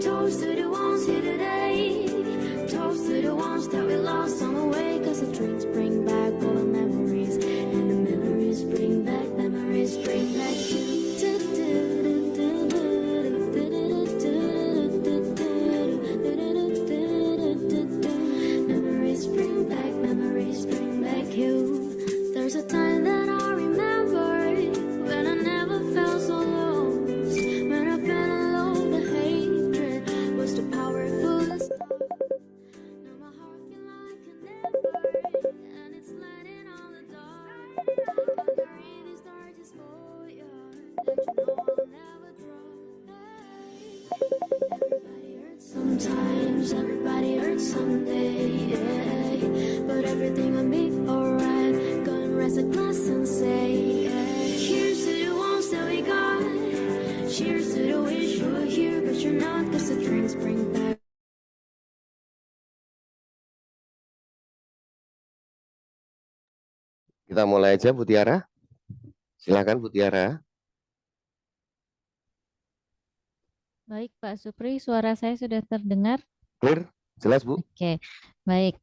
Toast to the ones here today. Toast to the ones that we lost on the way. 'Cause the drinks bring back all the memories, and the memories bring back you. Memories bring back you. There's a time that I remember when I never felt so lost. When I felt alone, the hatred was the powerfulest. Now my heart feel like an ember, and it's lighting on the dark. And the rain is dark just for you, and you know I'll never drop. Everybody hurts sometimes, everybody hurts someday, yeah. But everything will be alright. Go and raise a glass and say, yeah. Cheers to the ones that we got. Cheers to the wish you were here, but you're not. 'Cause the drinks bring back. Kita mulai aja, Bu Tiara. Silakan, Bu Tiara. Baik, Pak Supri, suara saya sudah terdengar? Clear? Jelas, Bu? Oke, baik.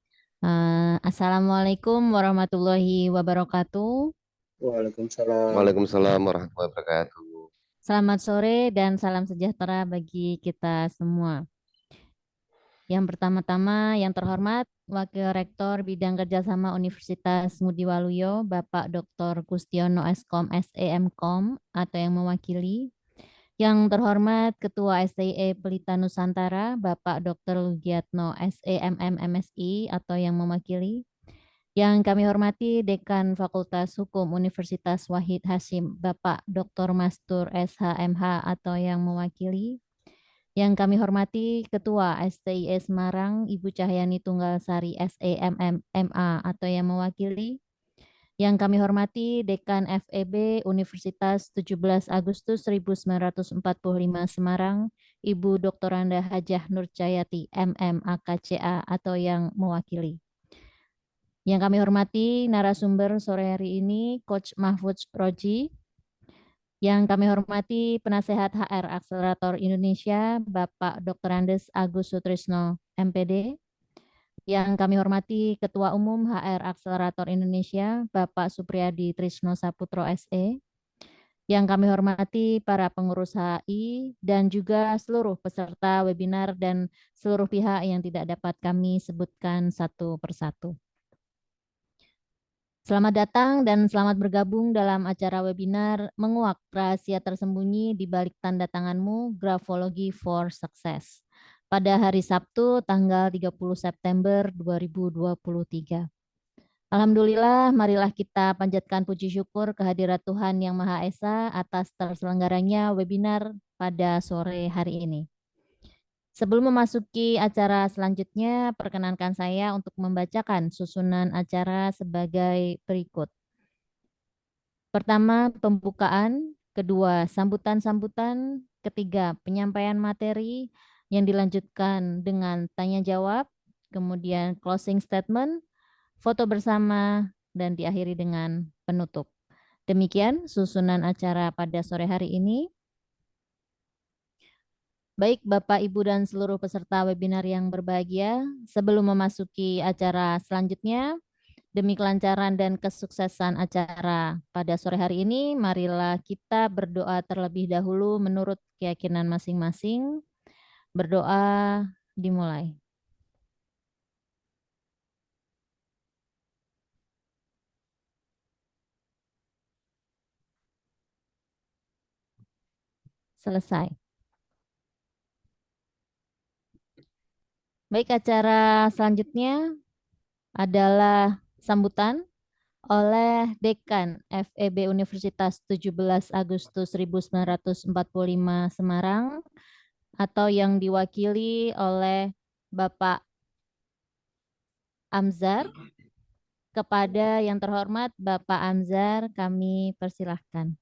Assalamualaikum warahmatullahi wabarakatuh. Waalaikumsalam. Waalaikumsalam warahmatullahi wabarakatuh. Selamat sore dan salam sejahtera bagi kita semua. Yang pertama-tama, yang terhormat Wakil Rektor Bidang Kerjasama Universitas Ngudi Waluyo, Bapak Dr. Kustiono Eskom SEMkom atau yang mewakili. Yang terhormat Ketua STIE Pelita Nusantara, Bapak Dr. Lugiatno SEMM MSI atau yang mewakili. Yang kami hormati Dekan Fakultas Hukum Universitas Wahid Hasyim, Bapak Dr. Mastur SHMH atau yang mewakili. Yang kami hormati Ketua STIE Semarang, Ibu Cahyani Tunggalsari SEMM MA atau yang mewakili. Yang kami hormati Dekan FEB Universitas 17 Agustus 1945 Semarang, Ibu Dr. Anda Hajah Nurcayati MM AKCA atau yang mewakili. Yang kami hormati narasumber sore hari ini Coach Mahfudz Roji. Yang kami hormati Penasehat HR Akselerator Indonesia Bapak Dr. Andes Agus Sutrisno MPD. Yang kami hormati Ketua Umum HR Akselerator Indonesia, Bapak Supriyadi Trisno Saputro SE. Yang kami hormati para pengurus HI dan juga seluruh peserta webinar dan seluruh pihak yang tidak dapat kami sebutkan satu persatu. Selamat datang dan selamat bergabung dalam acara webinar Menguak Rahasia Tersembunyi di Balik Tanda Tanganmu, Grafology for Success. Pada hari Sabtu tanggal 30 September 2023. Alhamdulillah, marilah kita panjatkan puji syukur kehadirat Tuhan Yang Maha Esa atas terselenggaranya webinar pada sore hari ini. Sebelum memasuki acara selanjutnya, perkenankan saya untuk membacakan susunan acara sebagai berikut. Pertama, pembukaan. Kedua, sambutan-sambutan. Ketiga, penyampaian materi yang dilanjutkan dengan tanya jawab, kemudian closing statement, foto bersama, dan diakhiri dengan penutup. Demikian susunan acara pada sore hari ini. Baik Bapak, Ibu, dan seluruh peserta webinar yang berbahagia, sebelum memasuki acara selanjutnya, demi kelancaran dan kesuksesan acara pada sore hari ini, marilah kita berdoa terlebih dahulu menurut keyakinan masing-masing. Berdoa dimulai. Selesai. Baik, acara selanjutnya adalah sambutan oleh Dekan FEB Universitas 17 Agustus 1945 Semarang atau yang diwakili oleh Bapak Amzar. Kepada yang terhormat Bapak Amzar, kami persilahkan.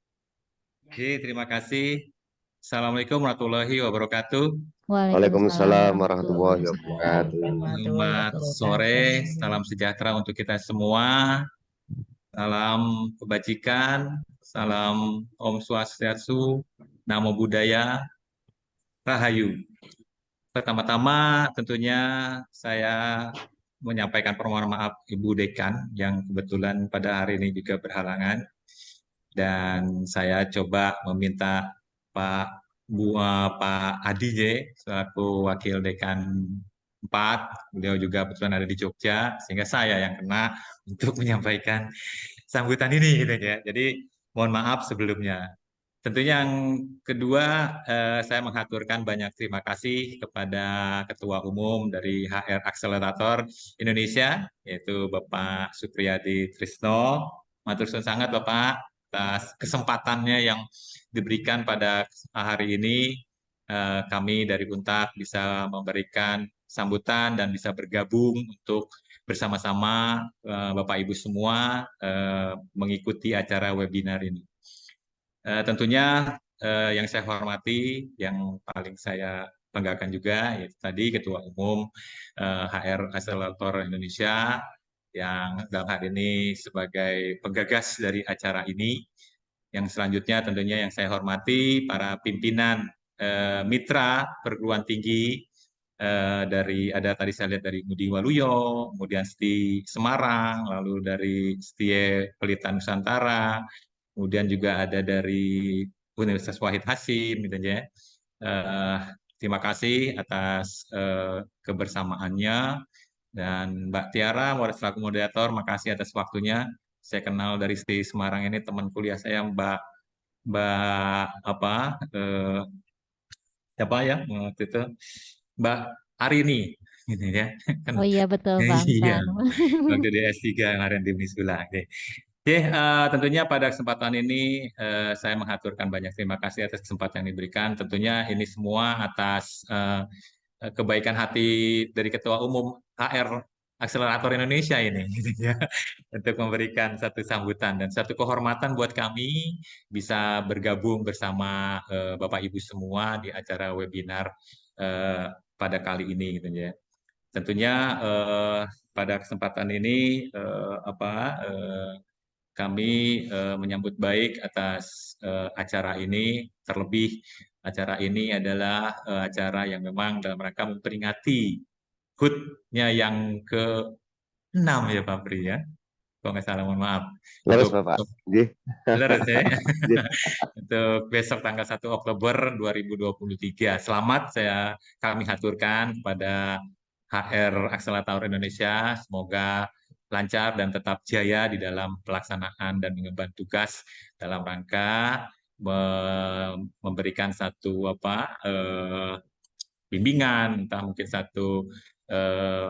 Oke, terima kasih. Assalamualaikum warahmatullahi wabarakatuh. Waalaikumsalam warahmatullahi wabarakatuh. Selamat sore, salam sejahtera untuk kita semua. Salam kebajikan, salam Om Swastiastu, Namo Buddhaya, Rahayu. Pertama-tama tentunya saya menyampaikan permohonan maaf Ibu Dekan yang kebetulan pada hari ini juga berhalangan, dan saya coba meminta Pak Adi J selaku Wakil Dekan 4, beliau juga kebetulan ada di Jogja, sehingga saya yang kena untuk menyampaikan sambutan ini gitu ya. Jadi mohon maaf sebelumnya. Tentunya yang kedua, saya mengaturkan banyak terima kasih kepada Ketua Umum dari HR Accelerator Indonesia, yaitu Bapak Supriyadi Trisno. Matur suwun sangat Bapak atas kesempatannya yang diberikan pada hari ini. Kami dari UNTAK bisa memberikan sambutan dan bisa bergabung untuk bersama-sama Bapak Ibu semua mengikuti acara webinar ini. Tentunya yang saya hormati, yang paling saya banggakan juga, yaitu tadi Ketua Umum HR Accelerator Indonesia, yang dalam hal ini sebagai penggagas dari acara ini. Yang selanjutnya tentunya yang saya hormati para pimpinan mitra perguruan tinggi dari ada tadi saya lihat dari Ngudi Waluyo, kemudian di Semarang, lalu dari STIE Pelita Nusantara, kemudian juga ada dari Universitas Wahid Hasim, gitu ya. Terima kasih atas kebersamaannya, dan Mbak Tiara selaku moderator, makasih atas waktunya. Saya kenal dari Semarang ini teman kuliah saya Mbak apa siapa ya waktu itu Mbak Arini, gitu ya. Oh iya betul Pak Iya, Amsar. waktu di S3 kemarin di Unisula. Oke, tentunya pada kesempatan ini saya mengaturkan banyak terima kasih atas kesempatan yang diberikan. Tentunya ini semua atas kebaikan hati dari Ketua Umum HR Akselerator Indonesia ini, gitu ya, untuk memberikan satu sambutan dan satu kehormatan buat kami bisa bergabung bersama Bapak Ibu semua di acara webinar pada kali ini, gitu ya. Tentunya pada kesempatan ini kami menyambut baik atas acara ini, terlebih acara ini adalah acara yang memang dalam rangka memperingati HUT-nya yang ke-6 ya Pak Pri ya. Kalau nggak salah, mohon maaf. Leres Untuk, Bapak. untuk Nggih. leres ya. Nggih. Untuk besok tanggal 1 Oktober 2023. Selamat kami haturkan kepada HR Akselerator Indonesia. Semoga lancar dan tetap jaya di dalam pelaksanaan dan mengemban tugas dalam rangka memberikan satu bimbingan, entah mungkin satu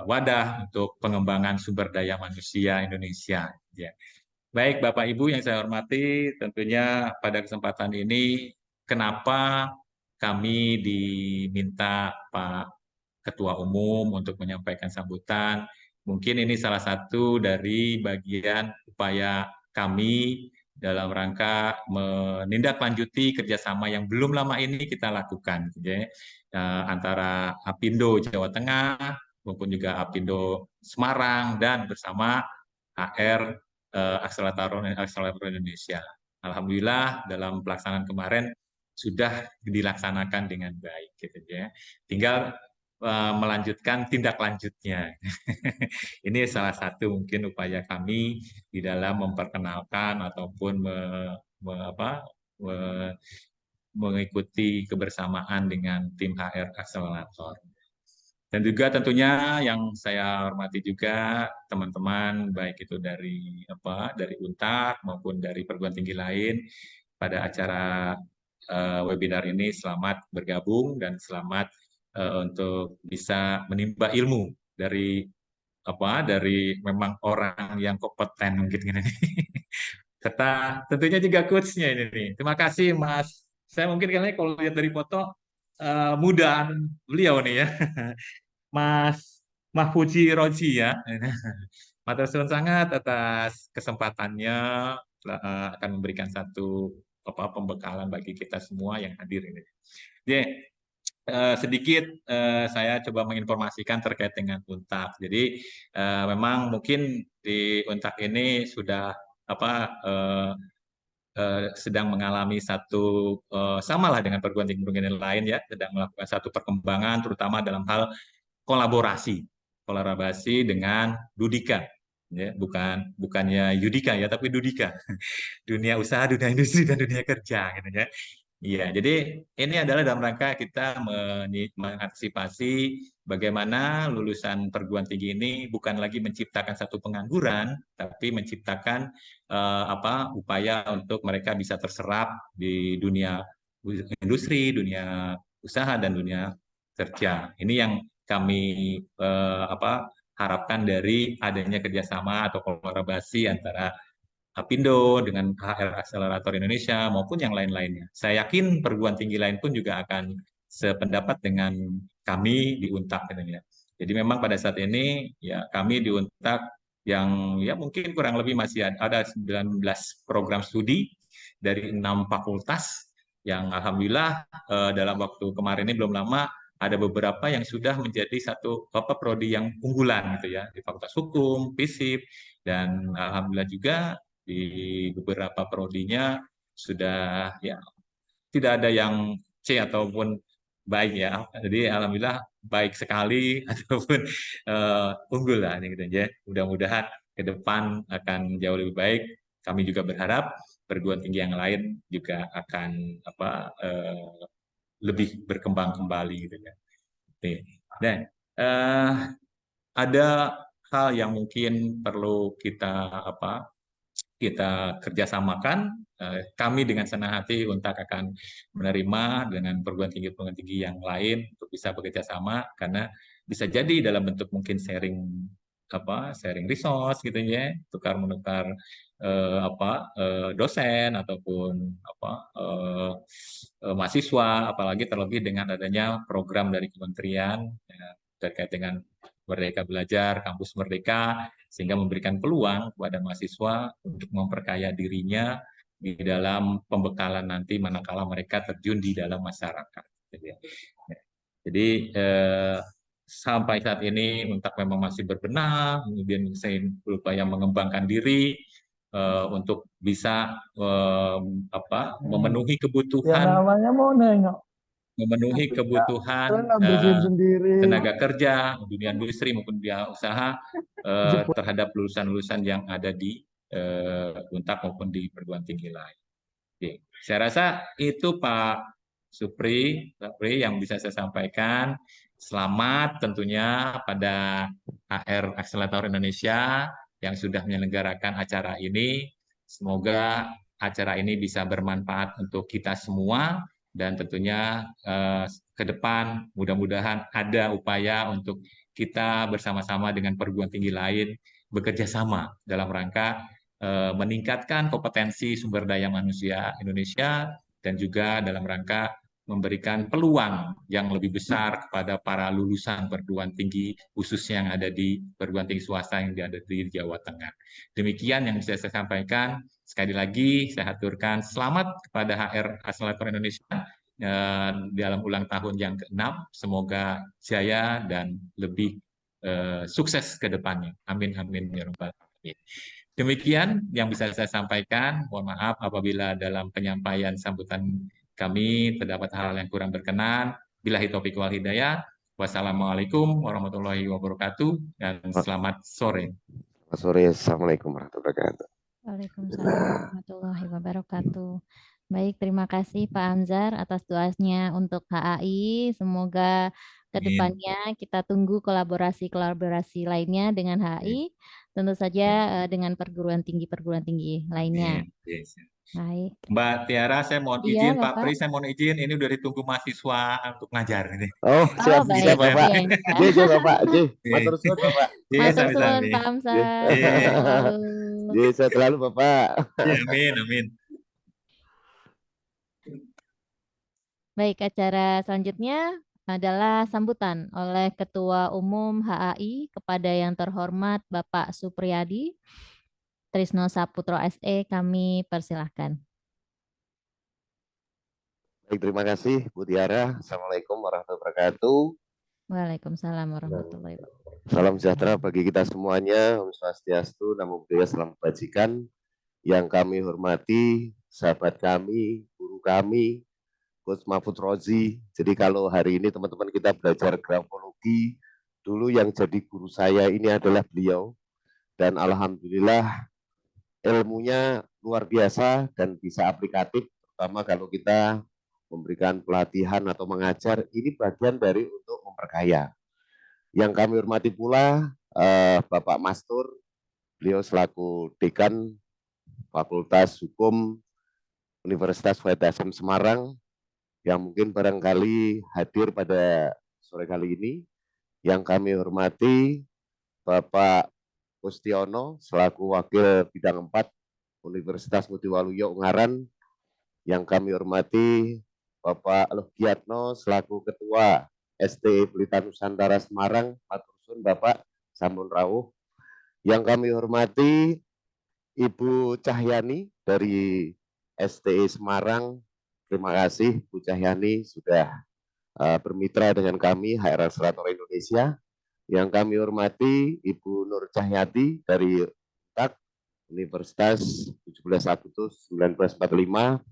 wadah untuk pengembangan sumber daya manusia Indonesia. Ya. Baik Bapak Ibu yang saya hormati, tentunya pada kesempatan ini kenapa kami diminta Pak Ketua Umum untuk menyampaikan sambutan. Mungkin ini salah satu dari bagian upaya kami dalam rangka menindaklanjuti kerjasama yang belum lama ini kita lakukan, gitu ya, antara Apindo Jawa Tengah maupun juga Apindo Semarang dan bersama HR Akselerator Indonesia. Alhamdulillah dalam pelaksanaan kemarin sudah dilaksanakan dengan baik, gitu ya. Tinggal melanjutkan tindak lanjutnya. Ini salah satu mungkin upaya kami di dalam memperkenalkan ataupun mengikuti kebersamaan dengan tim HR Accelerator. Dan juga tentunya yang saya hormati juga teman-teman baik itu dari UNTAK maupun dari perguruan tinggi lain pada acara webinar ini. Selamat bergabung dan selamat untuk bisa menimba ilmu dari memang orang yang kompeten mungkin ini. Serta tentunya juga coach-nya ini nih. Terima kasih Mas. Saya mungkin kayaknya kalau lihat dari foto mudaan beliau nih ya. Mas Mahfuji Roji ya. Matur suwun sangat atas kesempatannya akan memberikan satu pembekalan bagi kita semua yang hadir ini. Jadi sedikit saya coba menginformasikan terkait dengan UNTAK. Jadi memang mungkin di UNTAK ini sudah sedang mengalami satu samalah dengan perguruan tinggi lain ya, sedang melakukan satu perkembangan terutama dalam hal kolaborasi dengan Dudika ya, bukannya Yudika ya, tapi Dudika. Dunia usaha, dunia industri dan dunia kerja gitu ya. Iya, jadi ini adalah dalam rangka kita mengantisipasi bagaimana lulusan perguruan tinggi ini bukan lagi menciptakan satu pengangguran, tapi menciptakan upaya untuk mereka bisa terserap di dunia industri, dunia usaha dan dunia kerja. Ini yang kami harapkan dari adanya kerjasama atau kolaborasi antara Apindo dengan HR Accelerator Indonesia maupun yang lain-lainnya. Saya yakin perguruan tinggi lain pun juga akan sependapat dengan kami di Untak gitu ya. Jadi memang pada saat ini ya kami di Untak yang ya mungkin kurang lebih masih ada 19 program studi dari 6 fakultas yang alhamdulillah dalam waktu kemarin ini belum lama ada beberapa yang sudah menjadi satu prodi yang unggulan gitu ya di Fakultas Hukum, FISIP, dan alhamdulillah juga di beberapa prodinya sudah ya tidak ada yang C ataupun baik ya. Jadi alhamdulillah baik sekali ataupun unggul lah gitu ya. Mudah-mudahan ke depan akan jauh lebih baik. Kami juga berharap perguruan tinggi yang lain juga akan lebih berkembang kembali gitu ya. Dan ada hal yang mungkin perlu kita kita kerjasamakan. Kami dengan senang hati Untak akan menerima dengan perguruan tinggi yang lain untuk bisa bekerja sama, karena bisa jadi dalam bentuk mungkin sharing resource gitu ya, tukar menukar dosen ataupun mahasiswa, apalagi terlebih dengan adanya program dari kementerian ya, terkait dengan Merdeka Belajar, Kampus Merdeka, sehingga memberikan peluang kepada mahasiswa untuk memperkaya dirinya di dalam pembekalan nanti manakala mereka terjun di dalam masyarakat. Jadi sampai saat ini Untak memang masih berbenah, kemudian saya berupaya mengembangkan diri untuk bisa memenuhi kebutuhan tenaga kerja, dunia industri maupun dunia usaha terhadap lulusan-lulusan yang ada di Untak maupun di perguruan tinggi lain. Oke. Saya rasa itu Pak Supri yang bisa saya sampaikan. Selamat tentunya pada HR Accelerator Indonesia yang sudah menyelenggarakan acara ini. Semoga acara ini bisa bermanfaat untuk kita semua. Dan tentunya ke depan mudah-mudahan ada upaya untuk kita bersama-sama dengan perguruan tinggi lain bekerja sama dalam rangka meningkatkan kompetensi sumber daya manusia Indonesia dan juga dalam rangka memberikan peluang yang lebih besar kepada para lulusan perguruan tinggi khususnya yang ada di perguruan tinggi swasta yang ada di Jawa Tengah. Demikian yang bisa saya sampaikan. Sekali lagi saya haturkan selamat kepada HR Accelerator Indonesia dalam ulang tahun yang ke-6. Semoga jaya dan lebih sukses ke depannya. Amin amin ya rabbal alamin. Demikian yang bisa saya sampaikan. Mohon maaf apabila dalam penyampaian sambutan kami terdapat hal yang kurang berkenan. Billahi taufiq wal hidayah. Wassalamualaikum warahmatullahi wabarakatuh dan selamat sore. Selamat sore. Assalamualaikum warahmatullahi wabarakatuh. Waalaikumsalam warahmatullahi wabarakatuh. Baik, terima kasih Pak Amzar atas doanya untuk HAI. Semoga kedepannya kita tunggu kolaborasi lainnya dengan HAI. Tentu saja dengan perguruan tinggi lainnya. Baik. Mbak Tiara, saya mohon izin, Iya, Pak Bapak. Pri, saya mohon izin. Ini udah ditunggu mahasiswa untuk ngajar ini. Oh, siap, baik. siap Bapak. Iya. Bapak. Matur suwun Bapak. Matur suwun Pak Amzar. Sehat selalu Bapak. Amin, amin. Baik, acara selanjutnya adalah sambutan oleh Ketua Umum HAI kepada yang terhormat Bapak Supriyadi Trisno Saputro SE. Kami persilahkan. Baik, terima kasih Bu Tiara. Assalamualaikum warahmatullahi wabarakatuh. Waalaikumsalam warahmatullahi wabarakatuh. Salam sejahtera bagi kita semuanya. Om Swastiastu, Namo Buddhaya, Salam Kebajikan. Yang kami hormati sahabat kami, guru kami, Coach Mahfud Rozi. Jadi kalau hari ini teman-teman kita belajar grafologi, dulu yang jadi guru saya ini adalah beliau. Dan alhamdulillah ilmunya luar biasa dan bisa aplikatif, terutama kalau kita memberikan pelatihan atau mengajar, ini bagian dari untuk memperkaya. Yang kami hormati pula Bapak Mastur, beliau selaku Dekan Fakultas Hukum Universitas Wahid Hasyim Semarang, yang mungkin barangkali hadir pada sore kali ini. Yang kami hormati Bapak Kustiono selaku Wakil Bidang 4 Universitas Ngudi Waluyo Ungaran. Yang kami hormati Bapak Logiatno selaku Ketua STI Pelita Nusantara Semarang. Matursun Bapak, sampun rawuh. Yang kami hormati Ibu Cahyani dari STI Semarang. Terima kasih Bu Cahyani sudah bermitra dengan kami HR Akselerator Indonesia. Yang kami hormati Ibu Nur Cahyati dari Universitas 17 Agustus 1945,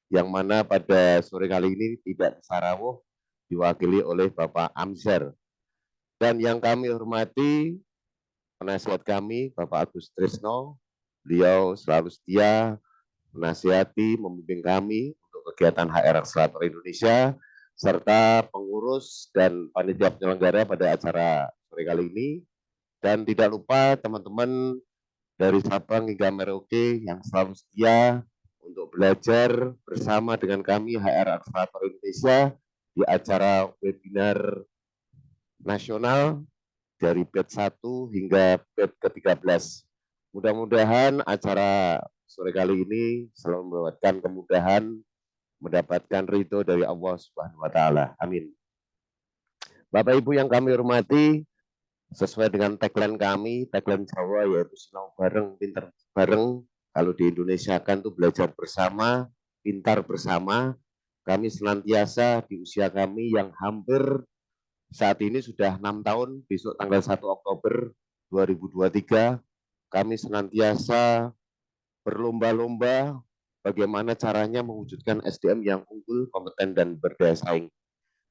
yang mana pada sore kali ini tidak sarawuh, diwakili oleh Bapak Amser. Dan yang kami hormati penasihat kami Bapak Agus Trisno, beliau selalu setia menasihati, membimbing kami untuk kegiatan HR Akselerator Indonesia, serta pengurus dan panitia penyelenggara pada acara sore kali ini. Dan tidak lupa teman-teman dari Sabang hingga Merauke yang selalu setia untuk belajar bersama dengan kami HR Akselerator Indonesia di acara webinar nasional dari batch 1 hingga batch ke-13. Mudah-mudahan acara sore kali ini selalu mendapatkan kemudahan, mendapatkan ridho dari Allah Subhanahu wa Ta'ala. Amin. Bapak Ibu yang kami hormati, sesuai dengan tagline kami, tagline Jawa yaitu sinau bareng, pintar bareng. Kalau di Indonesia kan tuh belajar bersama, pintar bersama. Kami senantiasa di usia kami yang hampir saat ini sudah 6 tahun, besok tanggal 1 Oktober 2023, kami senantiasa berlomba-lomba bagaimana caranya mewujudkan SDM yang unggul, kompeten, dan berdaya saing.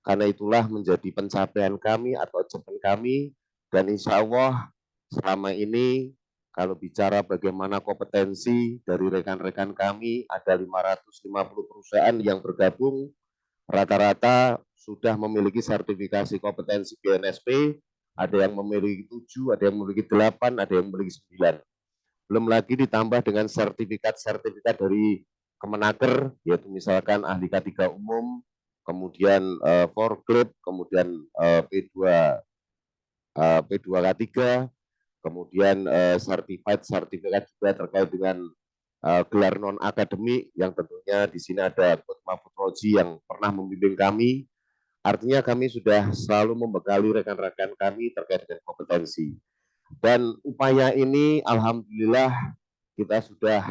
Karena itulah menjadi pencapaian kami atau achievement kami, dan insya Allah selama ini kalau bicara bagaimana kompetensi dari rekan-rekan kami, ada 550 perusahaan yang bergabung, rata-rata sudah memiliki sertifikasi kompetensi BNSP, ada yang memiliki 7, ada yang memiliki 8, ada yang memiliki 9. Belum lagi ditambah dengan sertifikat-sertifikat dari Kemenaker, yaitu misalkan ahli K3 umum, kemudian forklift, kemudian P2K3, kemudian sertifikat juga terkait dengan gelar non akademik, yang tentunya di sini ada Coach Mahfud Rozi yang pernah membimbing kami. Artinya kami sudah selalu membekali rekan-rekan kami terkait dengan kompetensi. Dan upaya ini alhamdulillah kita sudah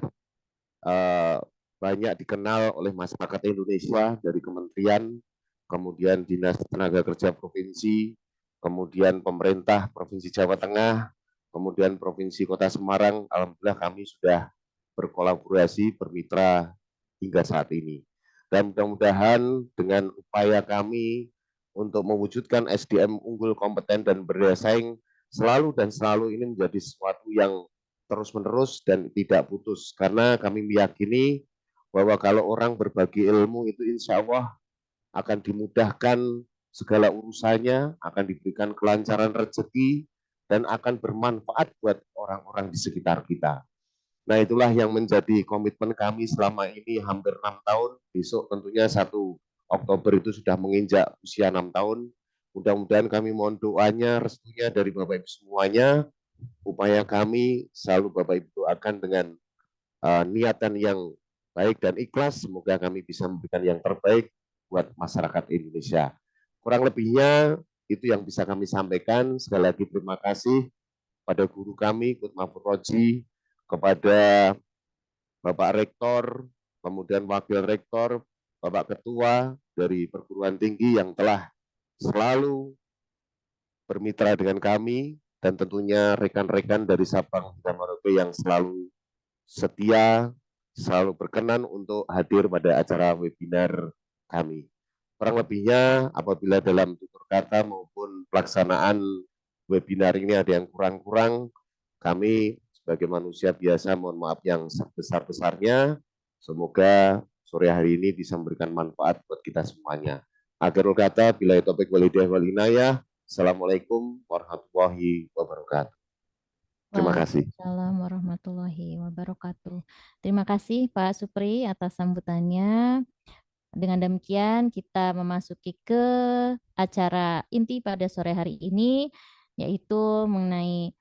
banyak dikenal oleh masyarakat Indonesia dari kementerian, kemudian Dinas Tenaga Kerja Provinsi, kemudian pemerintah Provinsi Jawa Tengah, kemudian Provinsi Kota Semarang. Alhamdulillah kami sudah berkolaborasi, bermitra hingga saat ini. Dan mudah-mudahan dengan upaya kami untuk mewujudkan SDM unggul, kompeten, dan berdaya saing selalu ini menjadi sesuatu yang terus-menerus dan tidak putus. Karena kami meyakini bahwa kalau orang berbagi ilmu itu insya Allah akan dimudahkan segala urusannya, akan diberikan kelancaran rezeki, dan akan bermanfaat buat orang-orang di sekitar kita. Nah itulah yang menjadi komitmen kami selama ini hampir 6 tahun. Besok tentunya 1 Oktober itu sudah menginjak usia 6 tahun. Mudah-mudahan kami mohon doanya, restunya dari Bapak Ibu semuanya. Upaya kami selalu Bapak Ibu doakan dengan niatan yang baik dan ikhlas. Semoga kami bisa memberikan yang terbaik buat masyarakat Indonesia. Kurang lebihnya itu yang bisa kami sampaikan. Sekali lagi terima kasih pada guru kami, Coach Mahfud Rozi, kepada Bapak Rektor, kemudian Wakil Rektor, Bapak Ketua dari perguruan tinggi yang telah selalu bermitra dengan kami, dan tentunya rekan-rekan dari Sabang dan Merauke yang selalu setia selalu berkenan untuk hadir pada acara webinar kami. Kurang lebihnya apabila dalam tutur kata maupun pelaksanaan webinar ini ada yang kurang-kurang, kami sebagai manusia biasa mohon maaf yang sebesar-besarnya. Semoga sore hari ini bisa memberikan manfaat buat kita semuanya. Akhirul kata, bila topik walidayah wal inayah. Assalamualaikum warahmatullahi wabarakatuh. Terima kasih. Waalaikumsalam warahmatullahi wabarakatuh. Terima kasih Pak Supri atas sambutannya. Dengan demikian kita memasuki ke acara inti pada sore hari ini, yaitu mengenai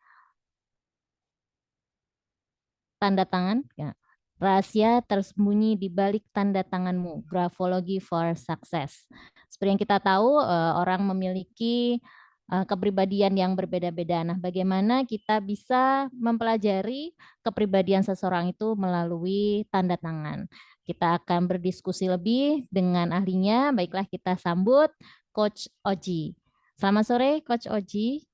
tanda tangan. Ya. Rahasia tersembunyi di balik tanda tanganmu, grafologi for success. Seperti yang kita tahu, orang memiliki kepribadian yang berbeda-beda. Nah, bagaimana kita bisa mempelajari kepribadian seseorang itu melalui tanda tangan. Kita akan berdiskusi lebih dengan ahlinya. Baiklah, kita sambut Coach Oji. Selamat sore, Coach Oji.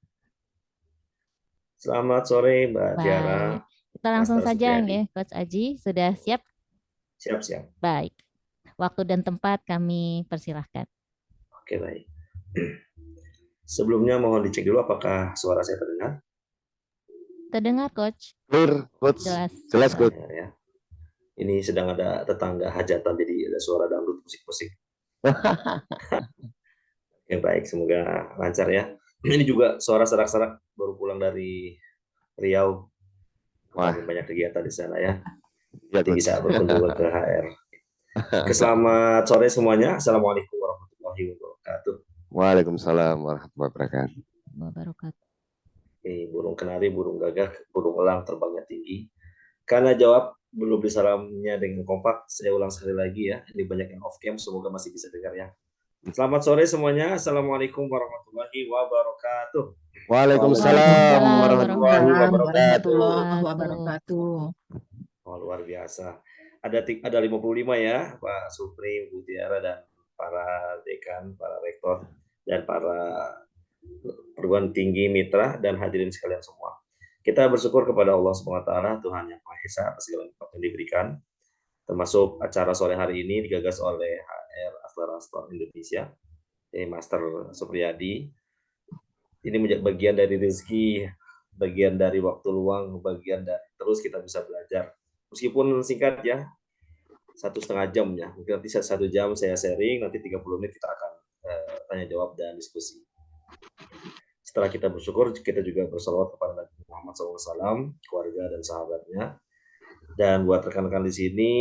Selamat sore, Mbak Tiara. Baik. Kita langsung Master saja Supriyadi. ya, Coach Oji. Sudah siap? Siap-siap. Baik. Waktu dan tempat kami persilahkan. Oke, baik. Sebelumnya mohon dicek dulu apakah suara saya terdengar. Terdengar, Coach? Clear, Coach. Jelas. Jelas, Coach. Ya. Ini sedang ada tetangga hajatan, jadi ada suara dangdut musik-musik. Oke, baik. Semoga lancar ya. Ini juga suara serak-serak baru pulang dari Riau. Wah. Banyak kegiatan di sana ya. Ya, Jadi Coach. bisa berkunjung ke HR. Selamat sore semuanya. Assalamualaikum warahmatullahi wabarakatuh. Waalaikumsalam warahmatullahi wabarakatuh. Burung kenari, burung gagak, burung elang terbangnya tinggi. Karena jawab belum disalamnya dengan kompak, saya ulang sekali lagi ya. Ini banyak yang off cam, semoga masih bisa dengar ya. Selamat sore semuanya. Assalamualaikum warahmatullahi wabarakatuh. Waalaikumsalam warahmatullahi wabarakatuh. Oh, luar biasa. Ada 55 ya, Pak Supri, Bu Tiara, dan para dekan, para rektor, dan para perguruan tinggi mitra, dan hadirin sekalian semua. Kita bersyukur kepada Allah SWT, Tuhan Yang Maha Esa, atas segala nikmat yang diberikan, termasuk acara sore hari ini digagas oleh HR Aksara Store Indonesia, Master Supriyadi. Ini menjadi bagian dari rezeki, bagian dari waktu luang, bagian dari terus kita bisa belajar. Meskipun singkat ya, 1,5 jam ya, mungkin nanti 1 jam saya sharing, nanti 30 menit kita akan tanya jawab dan diskusi. Setelah kita bersyukur, kita juga bersalawat kepada Nabi Muhammad SAW, keluarga dan sahabatnya. Dan buat rekan-rekan di sini,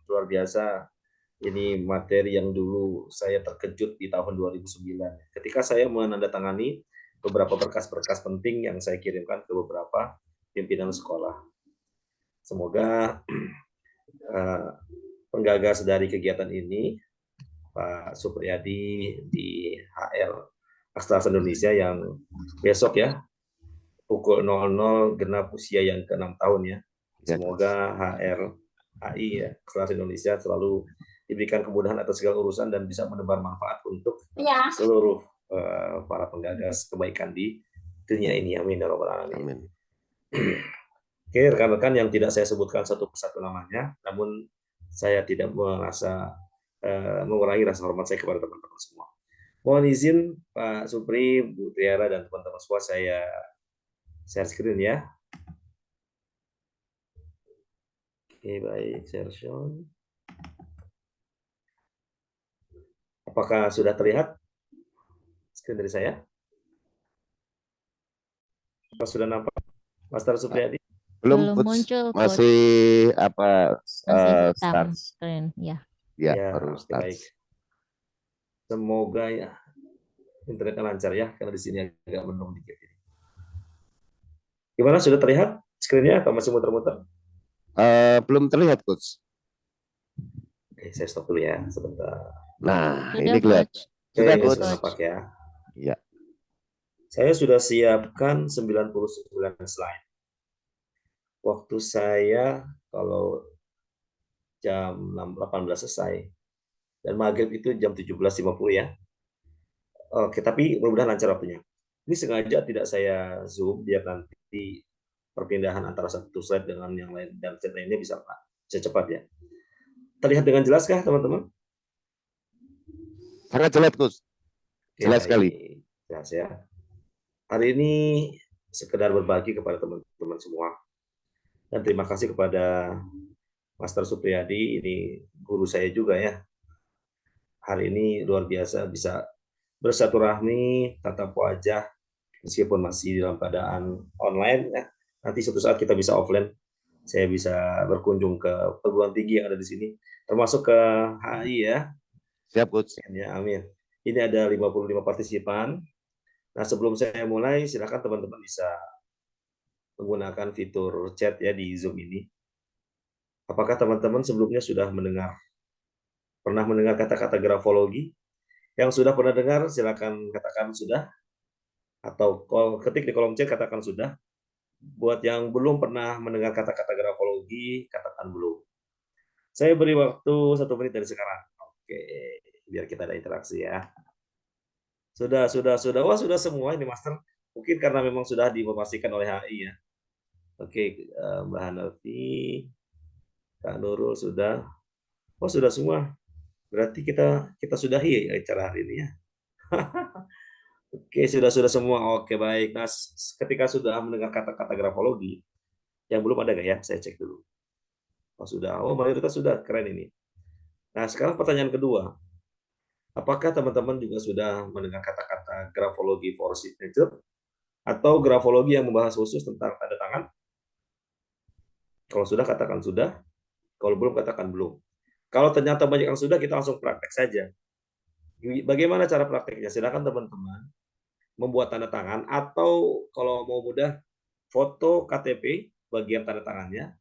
luar biasa, ini materi yang dulu saya terkejut di tahun 2009. Ketika saya menandatangani beberapa berkas-berkas penting yang saya kirimkan ke beberapa pimpinan sekolah. Semoga penggagas dari kegiatan ini, Pak Supriyadi di HR Aksara Indonesia yang besok ya, pukul 00 genap usia yang ke-6 tahun ya. Semoga HR AI ya, Aksara Indonesia selalu diberikan kemudahan atas segala urusan dan bisa menebar manfaat untuk seluruh para penggagas kebaikan di dunia ini. Amin ya rabbal alamin. Oke, rekan-rekan yang tidak saya sebutkan satu persatu namanya, namun saya tidak merasa mengurangi rasa hormat saya kepada teman-teman semua. Mohon izin Pak Supri, Bu Tiara, dan teman-teman semua, saya share screen ya. Oke, baik, share screen. Apakah sudah terlihat screen dari saya? Apa sudah nampak, Master Supriyadi? Belum muncul, masih masih start screen ya. Ya, baru start. Baik. Semoga ya internetnya lancar ya, karena di sini agak mendung dikit. Gimana, sudah terlihat screen-nya atau masih muter-muter? Belum terlihat, Coach. Oke, saya stop dulu ya sebentar. Nah, Sudah, ini kelihatan. Sudah, Oke, Coach. sudah nampak ya. Iya. Saya sudah siapkan 99 slide. Waktu saya kalau jam 18 selesai, dan maghrib itu jam 17.50 ya. Oke, tapi mudah-mudahan lancar waktunya. Ini sengaja tidak saya zoom biar nanti perpindahan antara satu slide dengan yang lain dan slide lainnya bisa cepat ya. Terlihat dengan jelaskah teman-teman? Sangat jelas, Gus. Oke, Jelas sekali. baik. Jelas ya. Hari ini sekedar berbagi kepada teman-teman semua. Dan terima kasih kepada Master Supriyadi, ini guru saya juga ya. Hari ini luar biasa bisa bersilaturahmi, tatap wajah, meskipun masih dalam keadaan online ya. Nanti suatu saat kita bisa offline. Saya bisa berkunjung ke perguruan tinggi yang ada di sini, termasuk ke HI ya. Siap, Gus. Ya, amin. Ini ada 55 partisipan. Nah, sebelum saya mulai, silakan teman-teman bisa menggunakan fitur chat ya di Zoom ini. Apakah teman-teman sebelumnya sudah pernah mendengar kata-kata grafologi? Yang sudah pernah dengar, silakan katakan sudah. Atau ketik di kolom chat, katakan sudah. Buat yang belum pernah mendengar kata-kata grafologi, katakan belum. Saya beri waktu 1 menit dari sekarang. Oke, biar kita ada interaksi ya. Sudah. Wah, sudah semua ini, Master. Mungkin karena memang sudah diinformasikan oleh HI ya. Oke, Mbak Hanafi, Kak Nurul sudah. Oh, sudah semua. Berarti kita sudahi acara hari ini ya. Oke, sudah semua. Oke, baik. Nah, ketika sudah mendengar kata-kata grafologi, yang belum ada nggak ya? Saya cek dulu. Oh, sudah. Oh, mayoritas sudah. Keren ini. Nah, sekarang pertanyaan kedua. Apakah teman-teman juga sudah mendengar kata-kata grafologi for signature atau grafologi yang membahas khusus tentang tanda tangan? Kalau sudah, katakan sudah. Kalau belum, katakan belum. Kalau ternyata banyak yang sudah, kita langsung praktek saja. Bagaimana cara prakteknya? Silakan teman-teman membuat tanda tangan atau kalau mau mudah, foto KTP bagian tanda tangannya,